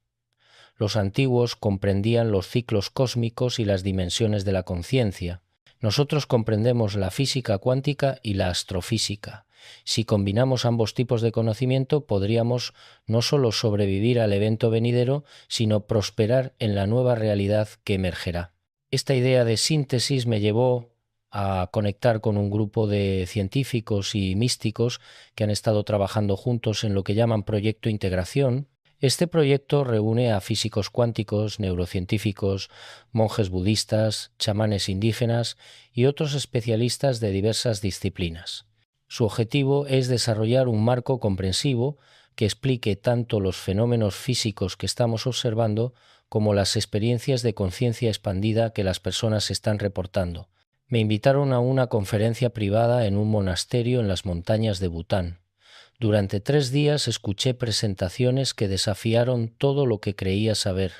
Los antiguos comprendían los ciclos cósmicos y las dimensiones de la conciencia. Nosotros comprendemos la física cuántica y la astrofísica. Si combinamos ambos tipos de conocimiento, podríamos no solo sobrevivir al evento venidero, sino prosperar en la nueva realidad que emergerá. Esta idea de síntesis me llevó a conectar con un grupo de científicos y místicos que han estado trabajando juntos en lo que llaman Proyecto Integración. Este proyecto reúne a físicos cuánticos, neurocientíficos, monjes budistas, chamanes indígenas y otros especialistas de diversas disciplinas. Su objetivo es desarrollar un marco comprensivo que explique tanto los fenómenos físicos que estamos observando como las experiencias de conciencia expandida que las personas están reportando. Me invitaron a una conferencia privada en un monasterio en las montañas de Bután. Durante 3 días escuché presentaciones que desafiaron todo lo que creía saber.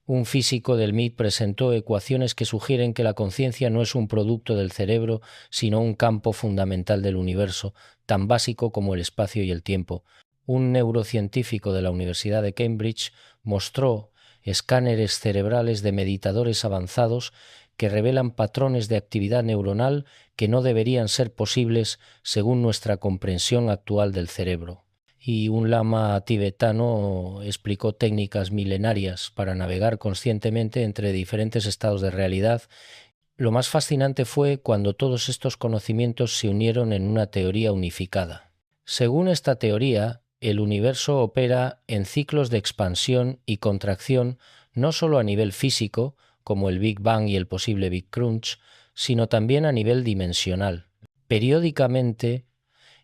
Un físico del MIT presentó ecuaciones que sugieren que la conciencia no es un producto del cerebro, sino un campo fundamental del universo, tan básico como el espacio y el tiempo. Un neurocientífico de la Universidad de Cambridge mostró escáneres cerebrales de meditadores avanzados que revelan patrones de actividad neuronal que no deberían ser posibles según nuestra comprensión actual del cerebro. Y un lama tibetano explicó técnicas milenarias para navegar conscientemente entre diferentes estados de realidad. Lo más fascinante fue cuando todos estos conocimientos se unieron en una teoría unificada. Según esta teoría, el universo opera en ciclos de expansión y contracción no solo a nivel físico, como el Big Bang y el posible Big Crunch, sino también a nivel dimensional. Periódicamente,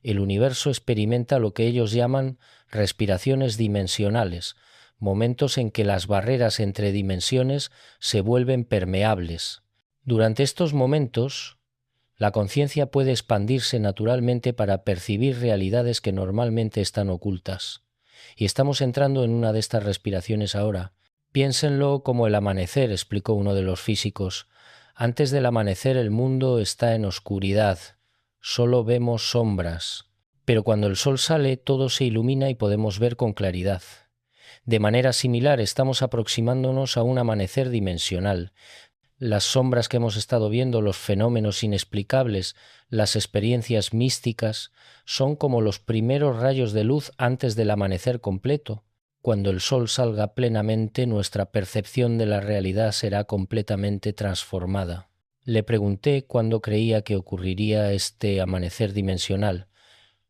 el universo experimenta lo que ellos llaman respiraciones dimensionales, momentos en que las barreras entre dimensiones se vuelven permeables. Durante estos momentos, la conciencia puede expandirse naturalmente para percibir realidades que normalmente están ocultas. Y estamos entrando en una de estas respiraciones ahora. Piénsenlo como el amanecer, explicó uno de los físicos. Antes del amanecer el mundo está en oscuridad, solo vemos sombras. Pero cuando el sol sale todo se ilumina y podemos ver con claridad. De manera similar estamos aproximándonos a un amanecer dimensional. Las sombras que hemos estado viendo, los fenómenos inexplicables, las experiencias místicas, son como los primeros rayos de luz antes del amanecer completo. Cuando el sol salga plenamente, nuestra percepción de la realidad será completamente transformada. Le pregunté cuándo creía que ocurriría este amanecer dimensional.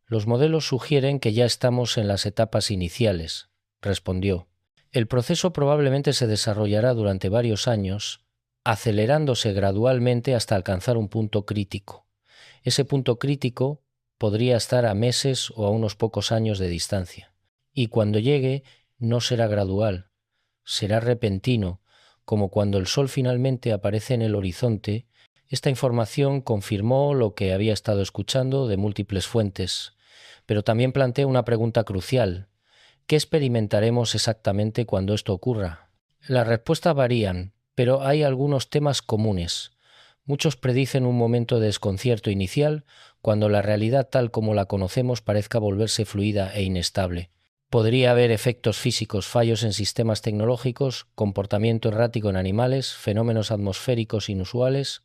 Los modelos sugieren que ya estamos en las etapas iniciales, respondió. El proceso probablemente se desarrollará durante varios años, acelerándose gradualmente hasta alcanzar un punto crítico. Ese punto crítico podría estar a meses o a unos pocos años de distancia. Y cuando llegue, no será gradual, será repentino, como cuando el sol finalmente aparece en el horizonte. Esta información confirmó lo que había estado escuchando de múltiples fuentes, pero también plantea una pregunta crucial. ¿Qué experimentaremos exactamente cuando esto ocurra? Las respuestas varían, pero hay algunos temas comunes. Muchos predicen un momento de desconcierto inicial cuando la realidad tal como la conocemos parezca volverse fluida e inestable. Podría haber efectos físicos, fallos en sistemas tecnológicos, comportamiento errático en animales, fenómenos atmosféricos inusuales,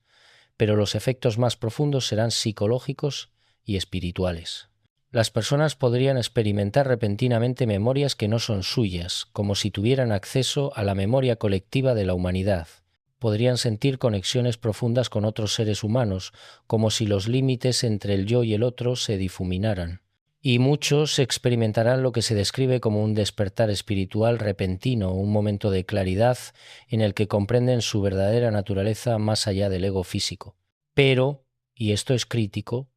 pero los efectos más profundos serán psicológicos y espirituales. Las personas podrían experimentar repentinamente memorias que no son suyas, como si tuvieran acceso a la memoria colectiva de la humanidad. Podrían sentir conexiones profundas con otros seres humanos, como si los límites entre el yo y el otro se difuminaran. Y muchos experimentarán lo que se describe como un despertar espiritual repentino, un momento de claridad en el que comprenden su verdadera naturaleza más allá del ego físico. Pero, y esto es crítico,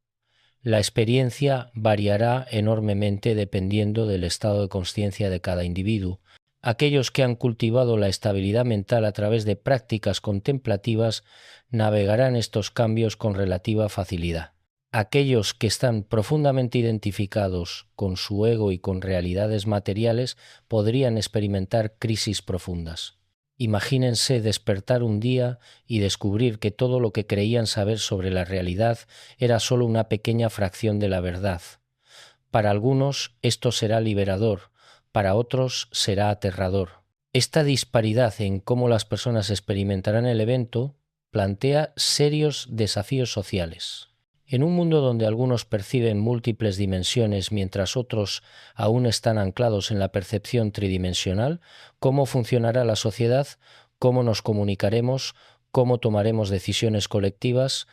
la experiencia variará enormemente dependiendo del estado de consciencia de cada individuo. Aquellos que han cultivado la estabilidad mental a través de prácticas contemplativas navegarán estos cambios con relativa facilidad. Aquellos que están profundamente identificados con su ego y con realidades materiales podrían experimentar crisis profundas. Imagínense despertar un día y descubrir que todo lo que creían saber sobre la realidad era solo una pequeña fracción de la verdad. Para algunos esto será liberador, para otros será aterrador. Esta disparidad en cómo las personas experimentarán el evento plantea serios desafíos sociales. En un mundo donde algunos perciben múltiples dimensiones mientras otros aún están anclados en la percepción tridimensional, ¿cómo funcionará la sociedad? ¿Cómo nos comunicaremos? ¿Cómo tomaremos decisiones colectivas?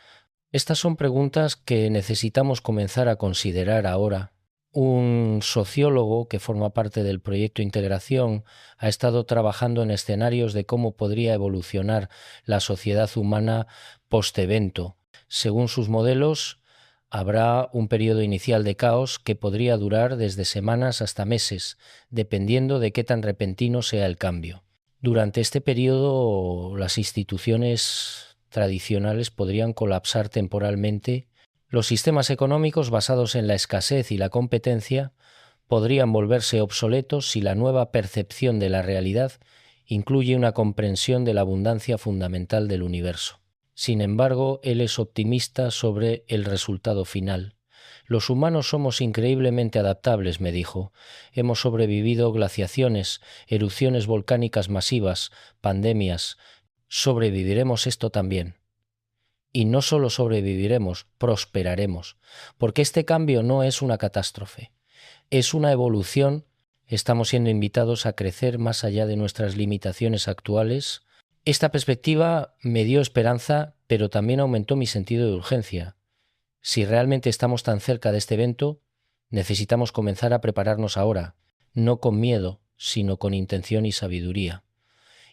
Estas son preguntas que necesitamos comenzar a considerar ahora. Un sociólogo que forma parte del proyecto Integración ha estado trabajando en escenarios de cómo podría evolucionar la sociedad humana post-evento. Según sus modelos, habrá un periodo inicial de caos que podría durar desde semanas hasta meses, dependiendo de qué tan repentino sea el cambio. Durante este periodo, las instituciones tradicionales podrían colapsar temporalmente. Los sistemas económicos basados en la escasez y la competencia podrían volverse obsoletos si la nueva percepción de la realidad incluye una comprensión de la abundancia fundamental del universo. Sin embargo, él es optimista sobre el resultado final. Los humanos somos increíblemente adaptables, me dijo. Hemos sobrevivido glaciaciones, erupciones volcánicas masivas, pandemias. Sobreviviremos esto también. Y no solo sobreviviremos, prosperaremos, porque este cambio no es una catástrofe, es una evolución. Estamos siendo invitados a crecer más allá de nuestras limitaciones actuales. Esta perspectiva me dio esperanza, pero también aumentó mi sentido de urgencia. Si realmente estamos tan cerca de este evento, necesitamos comenzar a prepararnos ahora, no con miedo, sino con intención y sabiduría.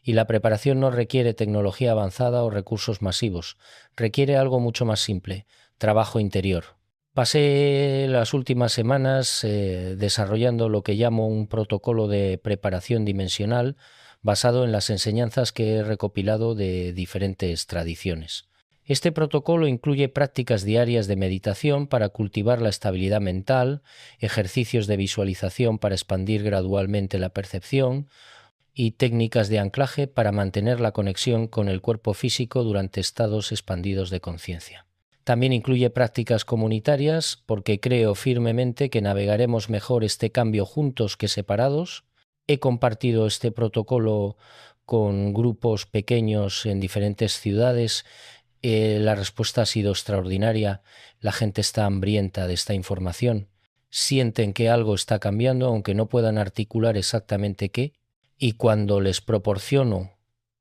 Y la preparación no requiere tecnología avanzada o recursos masivos, requiere algo mucho más simple, trabajo interior. Pasé las últimas semanas desarrollando lo que llamo un protocolo de preparación dimensional basado en las enseñanzas que he recopilado de diferentes tradiciones. Este protocolo incluye prácticas diarias de meditación para cultivar la estabilidad mental, ejercicios de visualización para expandir gradualmente la percepción, y técnicas de anclaje para mantener la conexión con el cuerpo físico durante estados expandidos de conciencia. También incluye prácticas comunitarias porque creo firmemente que navegaremos mejor este cambio juntos que separados. He compartido este protocolo con grupos pequeños en diferentes ciudades. La respuesta ha sido extraordinaria. La gente está hambrienta de esta información. Sienten que algo está cambiando, aunque no puedan articular exactamente qué. Y cuando les proporciono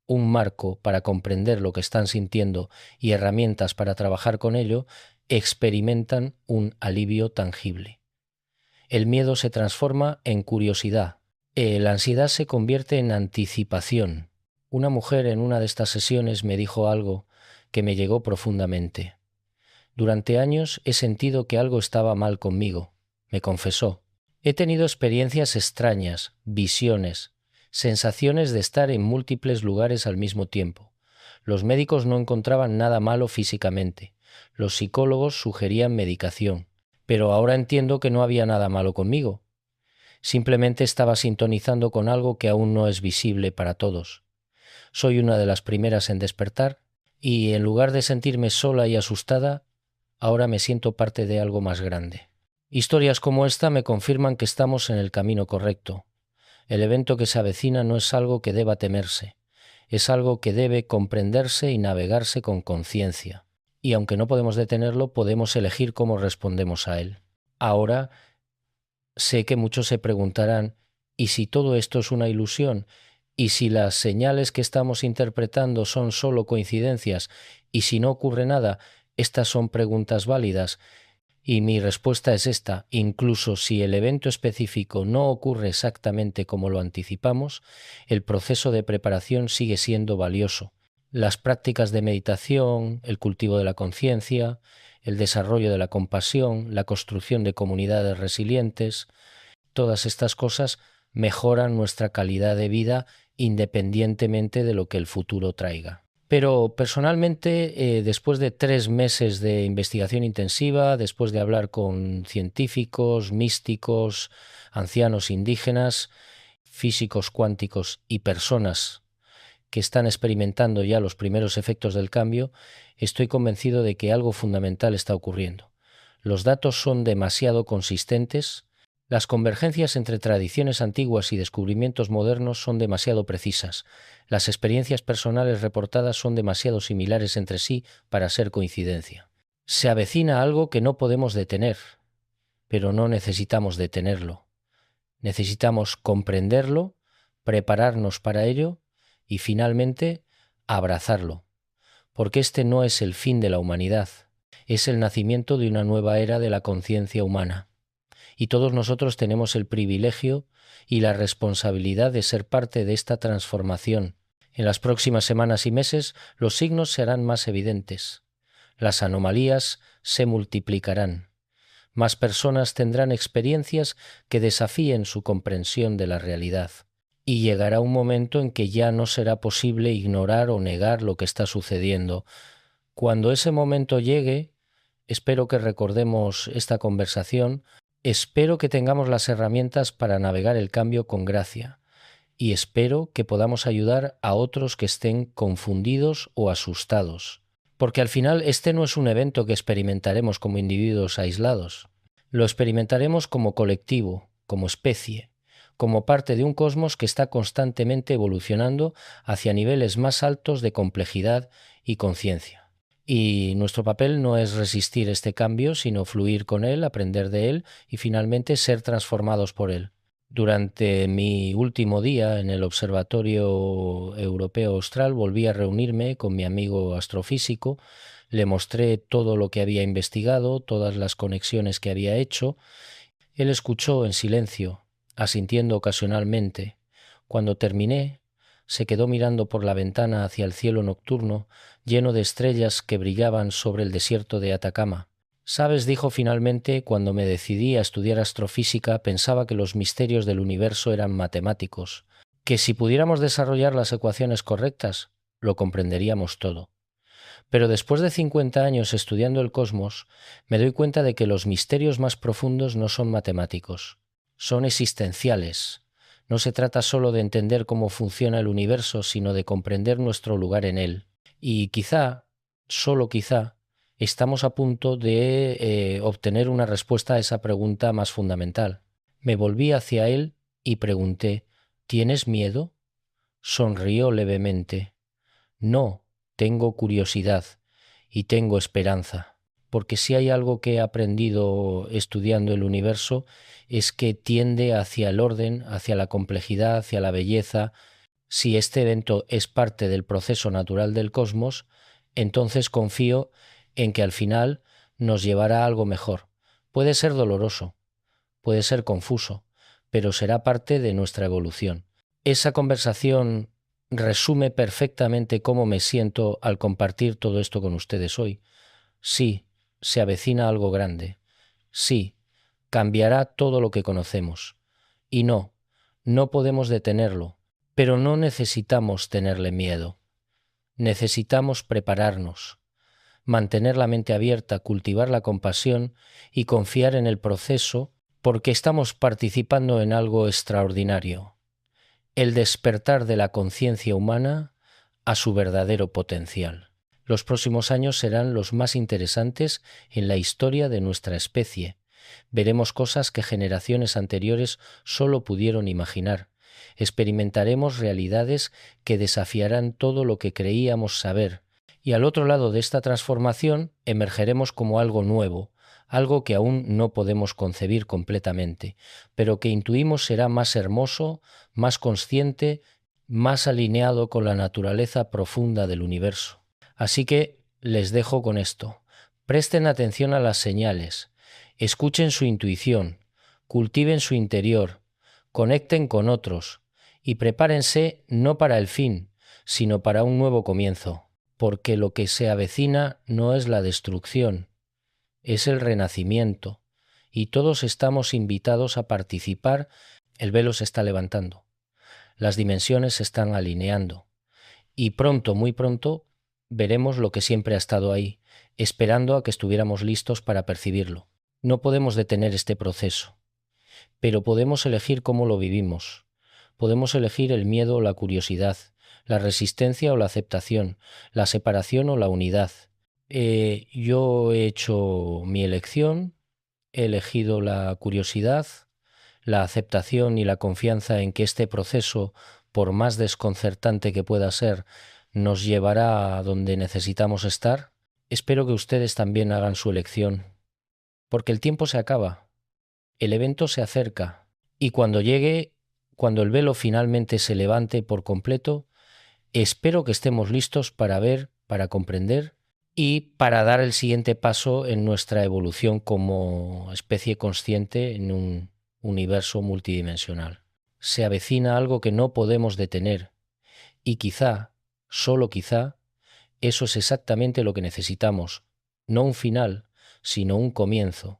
un marco para comprender lo que están sintiendo y herramientas para trabajar con ello, experimentan un alivio tangible. El miedo se transforma en curiosidad. La ansiedad se convierte en anticipación. Una mujer en una de estas sesiones me dijo algo que me llegó profundamente. Durante años he sentido que algo estaba mal conmigo, me confesó. He tenido experiencias extrañas, visiones, sensaciones de estar en múltiples lugares al mismo tiempo. Los médicos no encontraban nada malo físicamente. Los psicólogos sugerían medicación. Pero ahora entiendo que no había nada malo conmigo. Simplemente estaba sintonizando con algo que aún no es visible para todos. Soy una de las primeras en despertar. y en lugar de sentirme sola y asustada, ahora me siento parte de algo más grande. Historias como esta me confirman que estamos en el camino correcto. El evento que se avecina no es algo que deba temerse, es algo que debe comprenderse y navegarse con conciencia. Y aunque no podemos detenerlo, podemos elegir cómo respondemos a él. Ahora sé que muchos se preguntarán, ¿y si todo esto es una ilusión? ¿Y si las señales que estamos interpretando son solo coincidencias? ¿Y si no ocurre nada? Estas son preguntas válidas. Y mi respuesta es esta: incluso si el evento específico no ocurre exactamente como lo anticipamos, el proceso de preparación sigue siendo valioso. Las prácticas de meditación, el cultivo de la conciencia, el desarrollo de la compasión, la construcción de comunidades resilientes, todas estas cosas mejoran nuestra calidad de vida independientemente de lo que el futuro traiga. Pero personalmente, después de 3 meses de investigación intensiva, después de hablar con científicos, místicos, ancianos indígenas, físicos cuánticos y personas que están experimentando ya los primeros efectos del cambio, estoy convencido de que algo fundamental está ocurriendo. Los datos son demasiado consistentes. Las convergencias entre tradiciones antiguas y descubrimientos modernos son demasiado precisas. Las experiencias personales reportadas son demasiado similares entre sí para ser coincidencia. Se avecina algo que no podemos detener, pero no necesitamos detenerlo. Necesitamos comprenderlo, prepararnos para ello y finalmente abrazarlo, porque este no es el fin de la humanidad, es el nacimiento de una nueva era de la conciencia humana. Y todos nosotros tenemos el privilegio y la responsabilidad de ser parte de esta transformación. En las próximas semanas y meses los signos serán más evidentes. Las anomalías se multiplicarán. Más personas tendrán experiencias que desafíen su comprensión de la realidad. Y llegará un momento en que ya no será posible ignorar o negar lo que está sucediendo. Cuando ese momento llegue, espero que recordemos esta conversación. Espero que tengamos las herramientas para navegar el cambio con gracia y espero que podamos ayudar a otros que estén confundidos o asustados, porque al final este no es un evento que experimentaremos como individuos aislados, lo experimentaremos como colectivo, como especie, como parte de un cosmos que está constantemente evolucionando hacia niveles más altos de complejidad y conciencia. Y nuestro papel no es resistir este cambio, sino fluir con él, aprender de él y finalmente ser transformados por él. Durante mi último día en el Observatorio Europeo Austral volví a reunirme con mi amigo astrofísico, le mostré todo lo que había investigado, todas las conexiones que había hecho. Él escuchó en silencio, asintiendo ocasionalmente. Cuando terminé, se quedó mirando por la ventana hacia el cielo nocturno, lleno de estrellas que brillaban sobre el desierto de Atacama. «Sabes», dijo finalmente, «cuando me decidí a estudiar astrofísica pensaba que los misterios del universo eran matemáticos, que si pudiéramos desarrollar las ecuaciones correctas, lo comprenderíamos todo. Pero después de 50 años estudiando el cosmos, me doy cuenta de que los misterios más profundos no son matemáticos, son existenciales. No se trata solo de entender cómo funciona el universo, sino de comprender nuestro lugar en él. Y quizá, solo quizá, estamos a punto de obtener una respuesta a esa pregunta más fundamental». Me volví hacia él y pregunté, «¿Tienes miedo?». Sonrió levemente. «No, tengo curiosidad y tengo esperanza, porque si hay algo que he aprendido estudiando el universo es que tiende hacia el orden, hacia la complejidad, hacia la belleza. Si este evento es parte del proceso natural del cosmos, entonces confío en que al final nos llevará a algo mejor. Puede ser doloroso, puede ser confuso, pero será parte de nuestra evolución». Esa conversación resume perfectamente cómo me siento al compartir todo esto con ustedes hoy. Sí, se avecina algo grande. Sí, cambiará todo lo que conocemos. Y no, no podemos detenerlo, pero no necesitamos tenerle miedo. Necesitamos prepararnos, mantener la mente abierta, cultivar la compasión y confiar en el proceso, porque estamos participando en algo extraordinario. El despertar de la conciencia humana a su verdadero potencial. Los próximos años serán los más interesantes en la historia de nuestra especie. Veremos cosas que generaciones anteriores solo pudieron imaginar. Experimentaremos realidades que desafiarán todo lo que creíamos saber. Y al otro lado de esta transformación emergeremos como algo nuevo, algo que aún no podemos concebir completamente, pero que intuimos será más hermoso, más consciente, más alineado con la naturaleza profunda del universo. Así que les dejo con esto. Presten atención a las señales, escuchen su intuición, cultiven su interior, conecten con otros y prepárense no para el fin, sino para un nuevo comienzo, porque lo que se avecina no es la destrucción, es el renacimiento, y todos estamos invitados a participar. El velo se está levantando, las dimensiones se están alineando, y pronto, muy pronto, veremos lo que siempre ha estado ahí, esperando a que estuviéramos listos para percibirlo. No podemos detener este proceso, pero podemos elegir cómo lo vivimos. Podemos elegir el miedo o la curiosidad, la resistencia o la aceptación, la separación o la unidad. Yo he hecho mi elección, he elegido la curiosidad, la aceptación y la confianza en que este proceso, por más desconcertante que pueda ser, nos llevará a donde necesitamos estar. Espero que ustedes también hagan su elección, porque el tiempo se acaba, el evento se acerca, y cuando llegue, cuando el velo finalmente se levante por completo, espero que estemos listos para ver, para comprender y para dar el siguiente paso en nuestra evolución como especie consciente en un universo multidimensional. Se avecina algo que no podemos detener y quizá, solo quizá, eso es exactamente lo que necesitamos, no un final, sino un comienzo,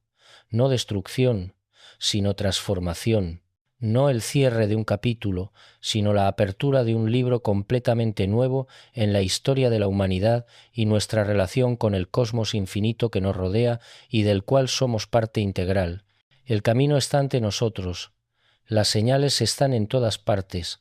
no destrucción, sino transformación, no el cierre de un capítulo, sino la apertura de un libro completamente nuevo en la historia de la humanidad y nuestra relación con el cosmos infinito que nos rodea y del cual somos parte integral. El camino está ante nosotros, las señales están en todas partes,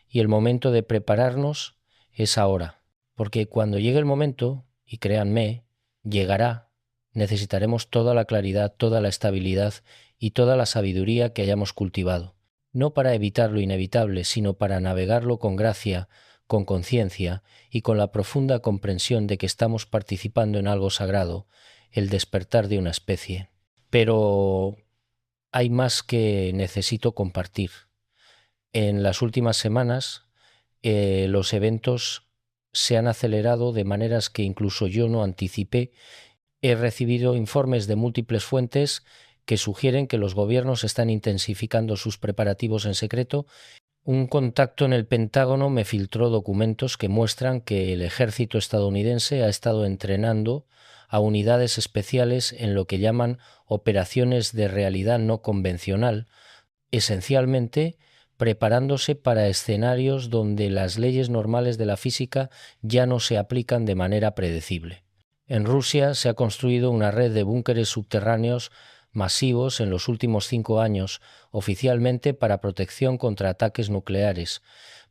y el momento de prepararnos es ahora, porque cuando llegue el momento, y créanme, llegará, necesitaremos toda la claridad, toda la estabilidad y toda la sabiduría que hayamos cultivado, no para evitar lo inevitable, sino para navegarlo con gracia, con conciencia y con la profunda comprensión de que estamos participando en algo sagrado, el despertar de una especie. Pero hay más que necesito compartir. En las últimas semanas, los eventos se han acelerado de maneras que incluso yo no anticipé. He recibido informes de múltiples fuentes que sugieren que los gobiernos están intensificando sus preparativos en secreto. Un contacto en el Pentágono me filtró documentos que muestran que el ejército estadounidense ha estado entrenando a unidades especiales en lo que llaman operaciones de realidad no convencional, esencialmente preparándose para escenarios donde las leyes normales de la física ya no se aplican de manera predecible. En Rusia se ha construido una red de búnkeres subterráneos masivos en los últimos 5 años, oficialmente para protección contra ataques nucleares,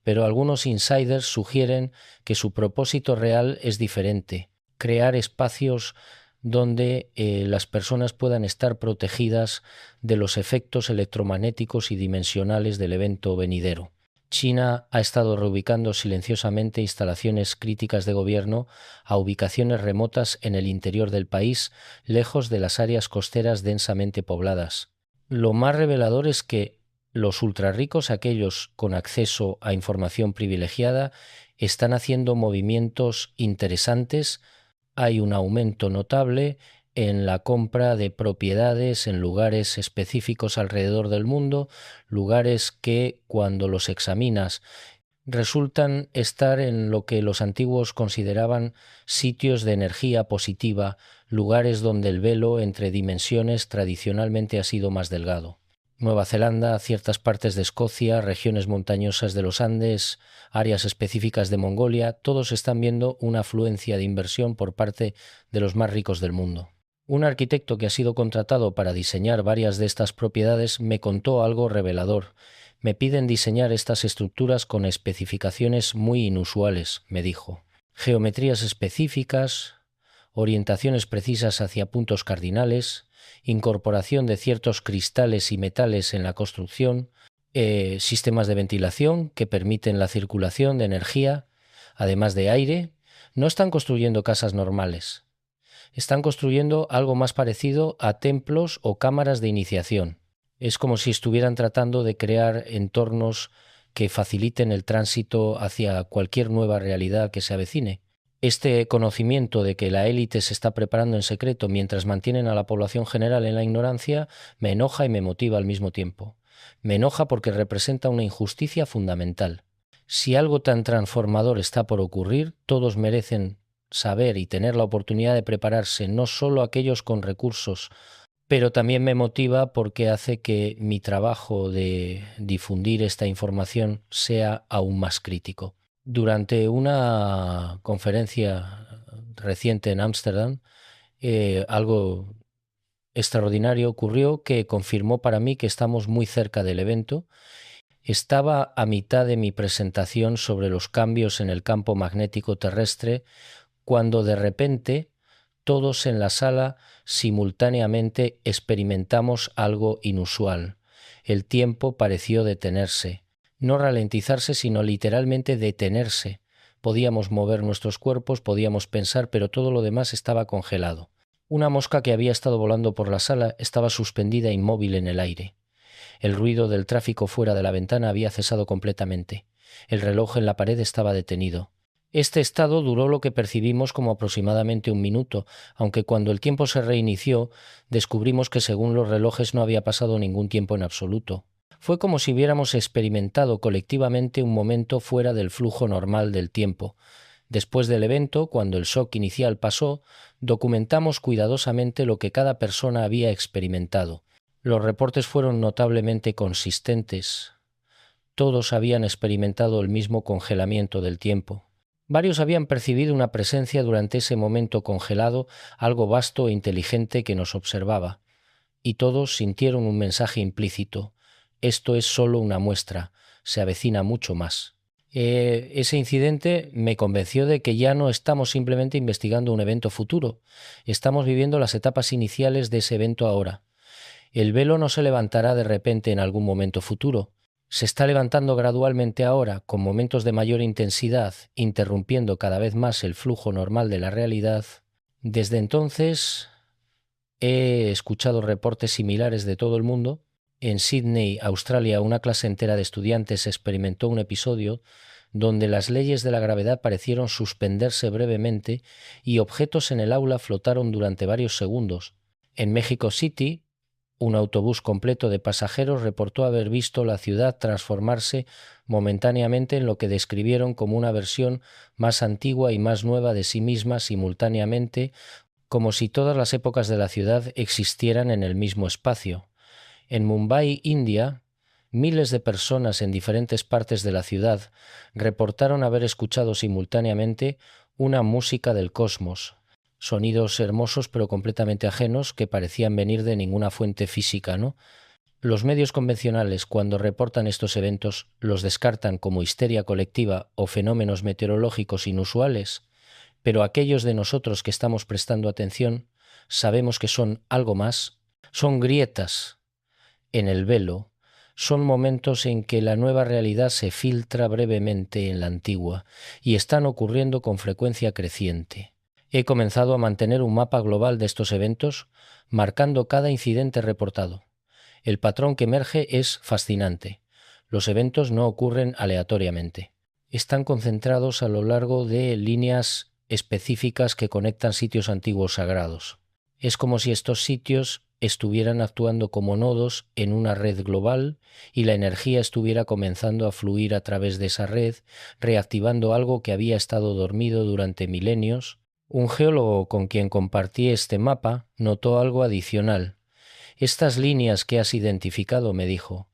pero algunos insiders sugieren que su propósito real es diferente: crear espacios donde las personas puedan estar protegidas de los efectos electromagnéticos y dimensionales del evento venidero. China ha estado reubicando silenciosamente instalaciones críticas de gobierno a ubicaciones remotas en el interior del país, lejos de las áreas costeras densamente pobladas. Lo más revelador es que los ultrarricos, aquellos con acceso a información privilegiada, están haciendo movimientos interesantes. Hay un aumento notable en la compra de propiedades en lugares específicos alrededor del mundo, lugares que, cuando los examinas, resultan estar en lo que los antiguos consideraban sitios de energía positiva, lugares donde el velo entre dimensiones tradicionalmente ha sido más delgado. Nueva Zelanda, ciertas partes de Escocia, regiones montañosas de los Andes, áreas específicas de Mongolia, todos están viendo una afluencia de inversión por parte de los más ricos del mundo. Un arquitecto que ha sido contratado para diseñar varias de estas propiedades me contó algo revelador. Me piden diseñar estas estructuras con especificaciones muy inusuales, me dijo. geometrías específicas, orientaciones precisas hacia puntos cardinales, incorporación de ciertos cristales y metales en la construcción, sistemas de ventilación que permiten la circulación de energía, además de aire. No están construyendo casas normales. Están construyendo algo más parecido a templos o cámaras de iniciación. Es como si estuvieran tratando de crear entornos que faciliten el tránsito hacia cualquier nueva realidad que se avecine. Este conocimiento de que la élite se está preparando en secreto mientras mantienen a la población general en la ignorancia me enoja y me motiva al mismo tiempo. Me enoja porque representa una injusticia fundamental. Si algo tan transformador está por ocurrir, todos merecen saber y tener la oportunidad de prepararse, no solo aquellos con recursos, pero también me motiva porque hace que mi trabajo de difundir esta información sea aún más crítico. Durante una conferencia reciente en Ámsterdam, algo extraordinario ocurrió que confirmó para mí que estamos muy cerca del evento. Estaba a mitad de mi presentación sobre los cambios en el campo magnético terrestre cuando de repente todos en la sala simultáneamente experimentamos algo inusual. El tiempo pareció detenerse. No ralentizarse, sino literalmente detenerse. Podíamos mover nuestros cuerpos, podíamos pensar, pero todo lo demás estaba congelado. Una mosca que había estado volando por la sala estaba suspendida inmóvil en el aire. El ruido del tráfico fuera de la ventana había cesado completamente. El reloj en la pared estaba detenido. Este estado duró lo que percibimos como aproximadamente 1 minuto, aunque cuando el tiempo se reinició, descubrimos que según los relojes no había pasado ningún tiempo en absoluto. Fue como si hubiéramos experimentado colectivamente un momento fuera del flujo normal del tiempo. Después del evento, cuando el shock inicial pasó, documentamos cuidadosamente lo que cada persona había experimentado. Los reportes fueron notablemente consistentes. Todos habían experimentado el mismo congelamiento del tiempo. Varios habían percibido una presencia durante ese momento congelado, algo vasto e inteligente que nos observaba. Y todos sintieron un mensaje implícito. Esto es solo una muestra, se avecina mucho más. Ese incidente me convenció de que ya no estamos simplemente investigando un evento futuro, estamos viviendo las etapas iniciales de ese evento ahora. El velo no se levantará de repente en algún momento futuro. Se está levantando gradualmente ahora, con momentos de mayor intensidad, interrumpiendo cada vez más el flujo normal de la realidad. Desde entonces he escuchado reportes similares de todo el mundo. En Sydney, Australia, una clase entera de estudiantes experimentó un episodio donde las leyes de la gravedad parecieron suspenderse brevemente y objetos en el aula flotaron durante varios segundos. En México City, un autobús completo de pasajeros reportó haber visto la ciudad transformarse momentáneamente en lo que describieron como una versión más antigua y más nueva de sí misma simultáneamente, como si todas las épocas de la ciudad existieran en el mismo espacio. En Mumbai, India, miles de personas en diferentes partes de la ciudad reportaron haber escuchado simultáneamente una música del cosmos. Sonidos hermosos pero completamente ajenos que parecían venir de ninguna fuente física, ¿no? Los medios convencionales, cuando reportan estos eventos, los descartan como histeria colectiva o fenómenos meteorológicos inusuales, pero aquellos de nosotros que estamos prestando atención sabemos que son algo más, son grietas en el velo, son momentos en que la nueva realidad se filtra brevemente en la antigua y están ocurriendo con frecuencia creciente. He comenzado a mantener un mapa global de estos eventos, marcando cada incidente reportado. El patrón que emerge es fascinante. Los eventos no ocurren aleatoriamente. Están concentrados a lo largo de líneas específicas que conectan sitios antiguos sagrados. Es como si estos sitios estuvieran actuando como nodos en una red global y la energía estuviera comenzando a fluir a través de esa red, reactivando algo que había estado dormido durante milenios. Un geólogo con quien compartí este mapa notó algo adicional. Estas líneas que has identificado, me dijo,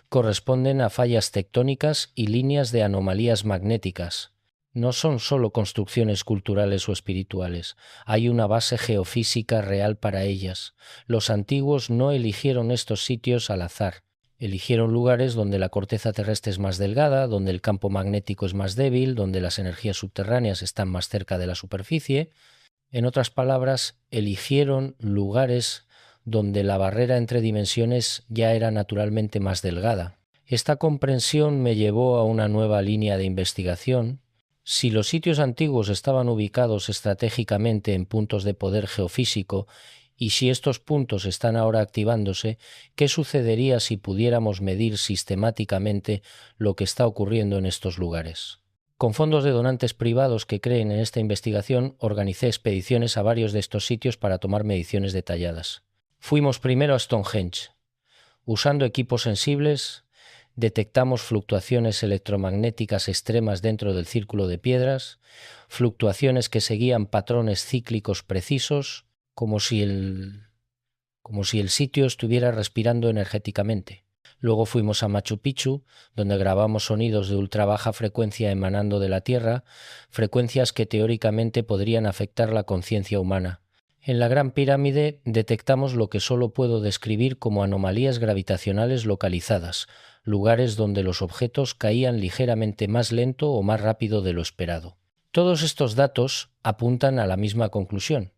corresponden a fallas tectónicas y líneas de anomalías magnéticas. No son solo construcciones culturales o espirituales, hay una base geofísica real para ellas. Los antiguos no eligieron estos sitios al azar. Eligieron lugares donde la corteza terrestre es más delgada, donde el campo magnético es más débil, donde las energías subterráneas están más cerca de la superficie. En otras palabras, eligieron lugares donde la barrera entre dimensiones ya era naturalmente más delgada. Esta comprensión me llevó a una nueva línea de investigación. Si los sitios antiguos estaban ubicados estratégicamente en puntos de poder geofísico, y si estos puntos están ahora activándose, ¿qué sucedería si pudiéramos medir sistemáticamente lo que está ocurriendo en estos lugares? Con fondos de donantes privados que creen en esta investigación, organicé expediciones a varios de estos sitios para tomar mediciones detalladas. Fuimos primero a Stonehenge. Usando equipos sensibles, detectamos fluctuaciones electromagnéticas extremas dentro del círculo de piedras, fluctuaciones que seguían patrones cíclicos precisos, como si el sitio estuviera respirando energéticamente. Luego fuimos a Machu Picchu, donde grabamos sonidos de ultra baja frecuencia emanando de la Tierra, frecuencias que teóricamente podrían afectar la conciencia humana. En la Gran Pirámide detectamos lo que solo puedo describir como anomalías gravitacionales localizadas, lugares donde los objetos caían ligeramente más lento o más rápido de lo esperado. Todos estos datos apuntan a la misma conclusión.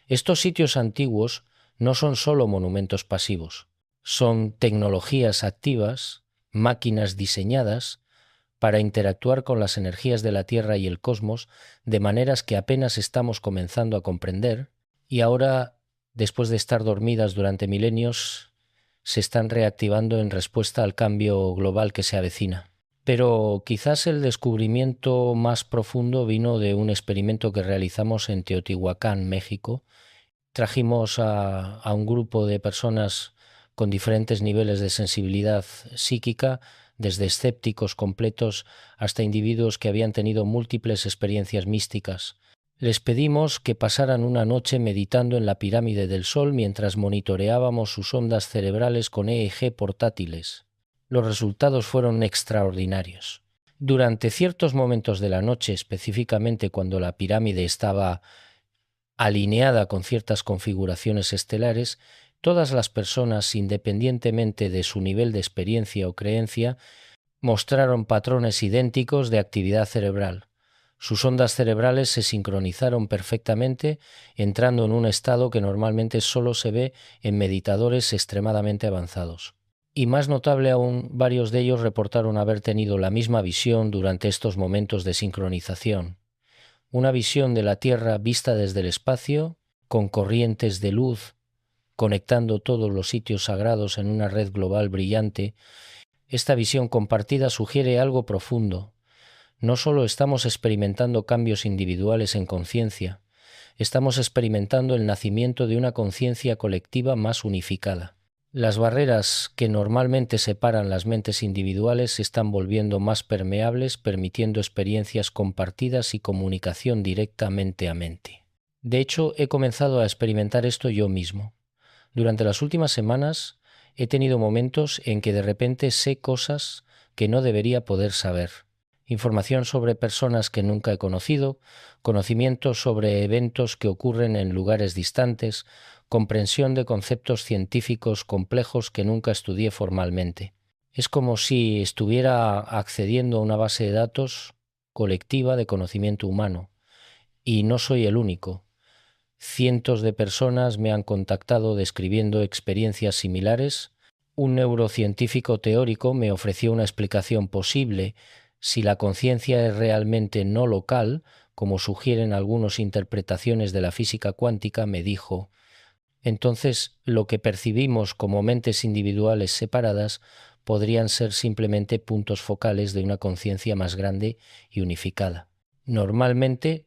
Estos sitios antiguos no son solo monumentos pasivos, son tecnologías activas, máquinas diseñadas para interactuar con las energías de la Tierra y el cosmos de maneras que apenas estamos comenzando a comprender, y ahora, después de estar dormidas durante milenios, se están reactivando en respuesta al cambio global que se avecina. Pero quizás el descubrimiento más profundo vino de un experimento que realizamos en Teotihuacán, México. Trajimos a un grupo de personas con diferentes niveles de sensibilidad psíquica, desde escépticos completos hasta individuos que habían tenido múltiples experiencias místicas. Les pedimos que pasaran una noche meditando en la pirámide del Sol mientras monitoreábamos sus ondas cerebrales con EEG portátiles. Los resultados fueron extraordinarios. Durante ciertos momentos de la noche, específicamente cuando la pirámide estaba alineada con ciertas configuraciones estelares, todas las personas, independientemente de su nivel de experiencia o creencia, mostraron patrones idénticos de actividad cerebral. Sus ondas cerebrales se sincronizaron perfectamente, entrando en un estado que normalmente solo se ve en meditadores extremadamente avanzados. Y más notable aún, varios de ellos reportaron haber tenido la misma visión durante estos momentos de sincronización. Una visión de la Tierra vista desde el espacio, con corrientes de luz, conectando todos los sitios sagrados en una red global brillante. Esta visión compartida sugiere algo profundo. No solo estamos experimentando cambios individuales en conciencia, estamos experimentando el nacimiento de una conciencia colectiva más unificada. Las barreras que normalmente separan las mentes individuales se están volviendo más permeables, permitiendo experiencias compartidas y comunicación directamente a mente. De hecho, he comenzado a experimentar esto yo mismo. Durante las últimas semanas he tenido momentos en que de repente sé cosas que no debería poder saber. Información sobre personas que nunca he conocido, conocimiento sobre eventos que ocurren en lugares distantes, comprensión de conceptos científicos complejos que nunca estudié formalmente. Es como si estuviera accediendo a una base de datos colectiva de conocimiento humano. Y no soy el único. Cientos de personas me han contactado describiendo experiencias similares. Un neurocientífico teórico me ofreció una explicación posible si la conciencia es realmente no local, como sugieren algunas interpretaciones de la física cuántica. Me dijo: entonces lo que percibimos como mentes individuales separadas podrían ser simplemente puntos focales de una conciencia más grande y unificada. Normalmente,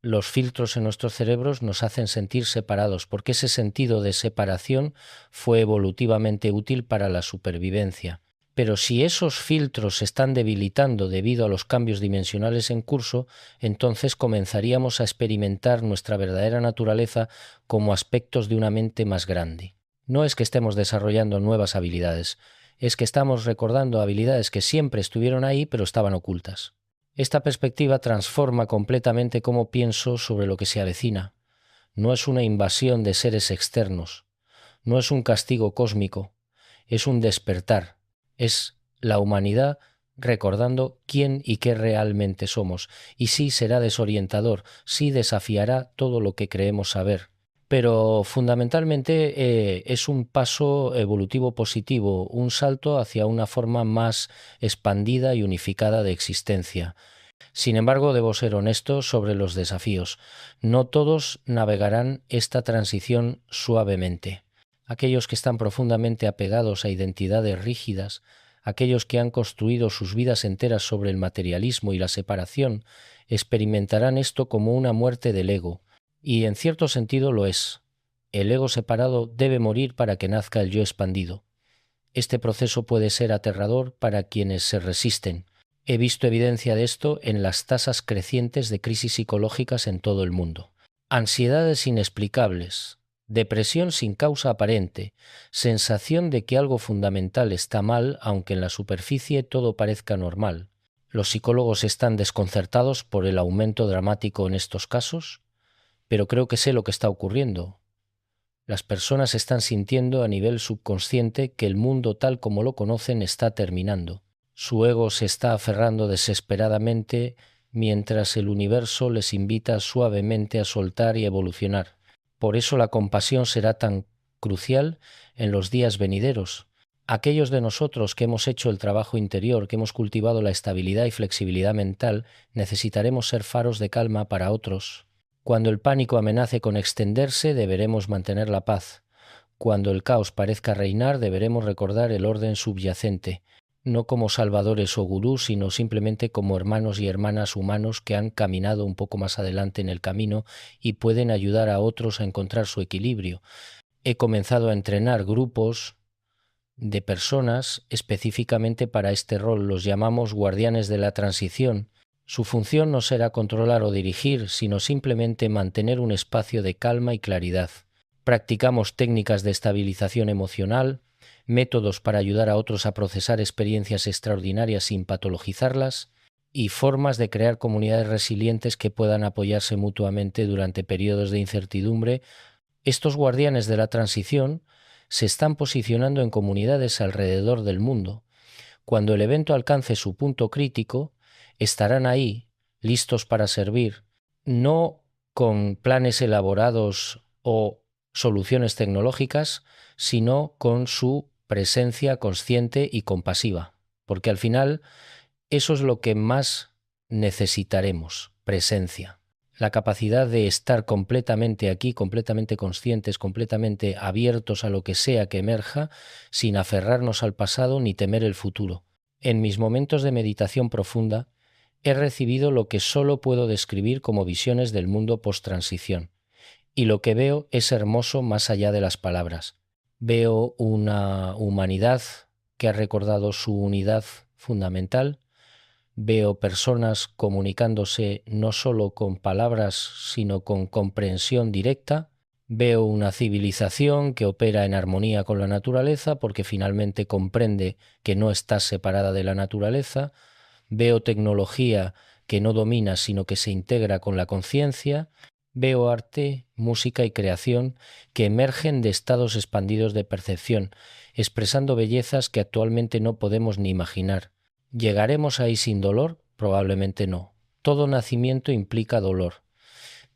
los filtros en nuestros cerebros nos hacen sentir separados, porque ese sentido de separación fue evolutivamente útil para la supervivencia. Pero si esos filtros se están debilitando debido a los cambios dimensionales en curso, entonces comenzaríamos a experimentar nuestra verdadera naturaleza como aspectos de una mente más grande. No es que estemos desarrollando nuevas habilidades, es que estamos recordando habilidades que siempre estuvieron ahí pero estaban ocultas. Esta perspectiva transforma completamente cómo pienso sobre lo que se avecina. No es una invasión de seres externos, no es un castigo cósmico, es un despertar, es la humanidad recordando quién y qué realmente somos. Y sí será desorientador, sí desafiará todo lo que creemos saber. Pero fundamentalmente es un paso evolutivo positivo, un salto hacia una forma más expandida y unificada de existencia. Sin embargo, debo ser honesto sobre los desafíos. No todos navegarán esta transición suavemente. Aquellos que están profundamente apegados a identidades rígidas, aquellos que han construido sus vidas enteras sobre el materialismo y la separación, experimentarán esto como una muerte del ego, y en cierto sentido lo es. El ego separado debe morir para que nazca el yo expandido. Este proceso puede ser aterrador para quienes se resisten. He visto evidencia de esto en las tasas crecientes de crisis psicológicas en todo el mundo. Ansiedades inexplicables, depresión sin causa aparente, sensación de que algo fundamental está mal aunque en la superficie todo parezca normal. Los psicólogos están desconcertados por el aumento dramático en estos casos, pero creo que sé lo que está ocurriendo. Las personas están sintiendo a nivel subconsciente que el mundo tal como lo conocen está terminando. Su ego se está aferrando desesperadamente mientras el universo les invita suavemente a soltar y evolucionar. Por eso la compasión será tan crucial en los días venideros. Aquellos de nosotros que hemos hecho el trabajo interior, que hemos cultivado la estabilidad y flexibilidad mental, necesitaremos ser faros de calma para otros. Cuando el pánico amenace con extenderse, deberemos mantener la paz. Cuando el caos parezca reinar, deberemos recordar el orden subyacente, no como salvadores o gurús, sino simplemente como hermanos y hermanas humanos que han caminado un poco más adelante en el camino y pueden ayudar a otros a encontrar su equilibrio. He comenzado a entrenar grupos de personas específicamente para este rol. Los llamamos guardianes de la transición. Su función no será controlar o dirigir, sino simplemente mantener un espacio de calma y claridad. Practicamos técnicas de estabilización emocional, métodos para ayudar a otros a procesar experiencias extraordinarias sin patologizarlas y formas de crear comunidades resilientes que puedan apoyarse mutuamente durante periodos de incertidumbre. Estos guardianes de la transición se están posicionando en comunidades alrededor del mundo. Cuando el evento alcance su punto crítico, estarán ahí, listos para servir, no con planes elaborados o soluciones tecnológicas, sino con su presencia consciente y compasiva, porque al final eso es lo que más necesitaremos, presencia. La capacidad de estar completamente aquí, completamente conscientes, completamente abiertos a lo que sea que emerja, sin aferrarnos al pasado ni temer el futuro. En mis momentos de meditación profunda, he recibido lo que solo puedo describir como visiones del mundo post-transición. Y lo que veo es hermoso más allá de las palabras. Veo una humanidad que ha recordado su unidad fundamental. Veo personas comunicándose no solo con palabras, sino con comprensión directa. Veo una civilización que opera en armonía con la naturaleza porque finalmente comprende que no está separada de la naturaleza. Veo tecnología que no domina, sino que se integra con la conciencia. Veo arte, música y creación que emergen de estados expandidos de percepción, expresando bellezas que actualmente no podemos ni imaginar. ¿Llegaremos ahí sin dolor? Probablemente no. Todo nacimiento implica dolor.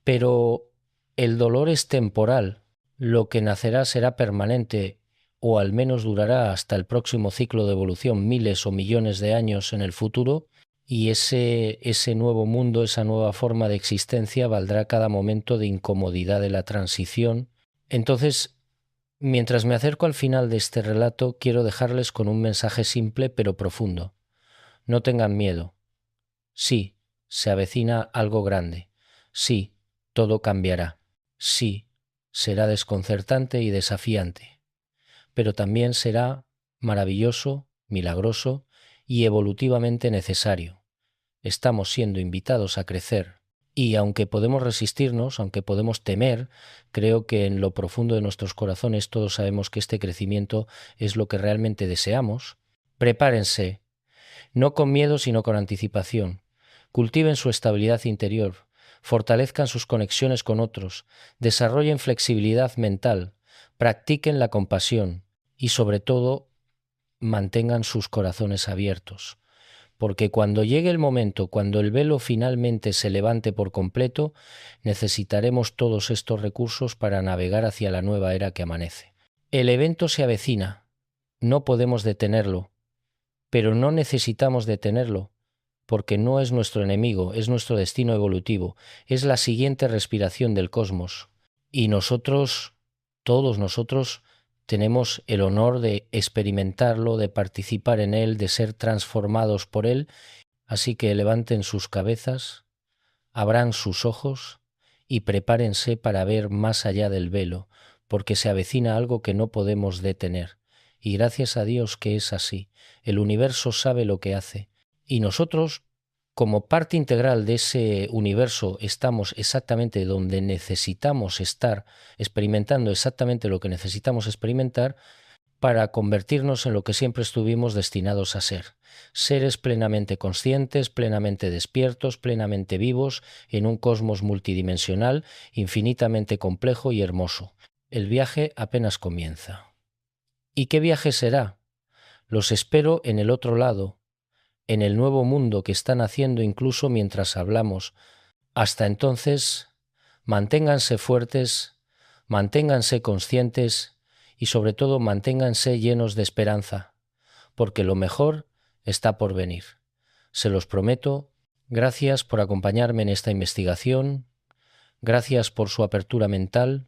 Pero el dolor es temporal. Lo que nacerá será permanente, o al menos durará hasta el próximo ciclo de evolución, miles o millones de años en el futuro, y ese nuevo mundo, esa nueva forma de existencia valdrá cada momento de incomodidad de la transición. Entonces, mientras me acerco al final de este relato, quiero dejarles con un mensaje simple pero profundo. No tengan miedo. Sí, se avecina algo grande. Sí, todo cambiará. Sí, será desconcertante y desafiante, pero también será maravilloso, milagroso y evolutivamente necesario. Estamos siendo invitados a crecer y aunque podemos resistirnos, aunque podemos temer, creo que en lo profundo de nuestros corazones todos sabemos que este crecimiento es lo que realmente deseamos. Prepárense, no con miedo sino con anticipación. Cultiven su estabilidad interior, fortalezcan sus conexiones con otros, desarrollen flexibilidad mental, practiquen la compasión y sobre todo mantengan sus corazones abiertos, porque cuando llegue el momento, cuando el velo finalmente se levante por completo, necesitaremos todos estos recursos para navegar hacia la nueva era que amanece. El evento se avecina, no podemos detenerlo, pero no necesitamos detenerlo, porque no es nuestro enemigo, es nuestro destino evolutivo, es la siguiente respiración del cosmos. Y nosotros, todos nosotros, tenemos el honor de experimentarlo, de participar en él, de ser transformados por él. Así que levanten sus cabezas, abran sus ojos y prepárense para ver más allá del velo, porque se avecina algo que no podemos detener. Y gracias a Dios que es así. El universo sabe lo que hace. Y nosotros, como parte integral de ese universo, estamos exactamente donde necesitamos estar, experimentando exactamente lo que necesitamos experimentar para convertirnos en lo que siempre estuvimos destinados a ser. Seres plenamente conscientes, plenamente despiertos, plenamente vivos, en un cosmos multidimensional, infinitamente complejo y hermoso. El viaje apenas comienza. ¿Y qué viaje será? Los espero en el otro lado, en el nuevo mundo que está naciendo incluso mientras hablamos. Hasta entonces, manténganse fuertes, manténganse conscientes y sobre todo manténganse llenos de esperanza, porque lo mejor está por venir. Se los prometo. Gracias por acompañarme en esta investigación, gracias por su apertura mental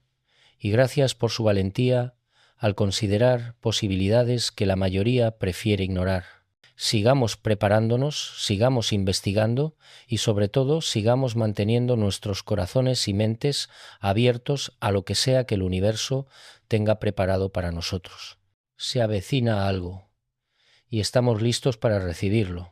y gracias por su valentía al considerar posibilidades que la mayoría prefiere ignorar. Sigamos preparándonos, sigamos investigando y sobre todo sigamos manteniendo nuestros corazones y mentes abiertos a lo que sea que el universo tenga preparado para nosotros. Se avecina algo y estamos listos para recibirlo.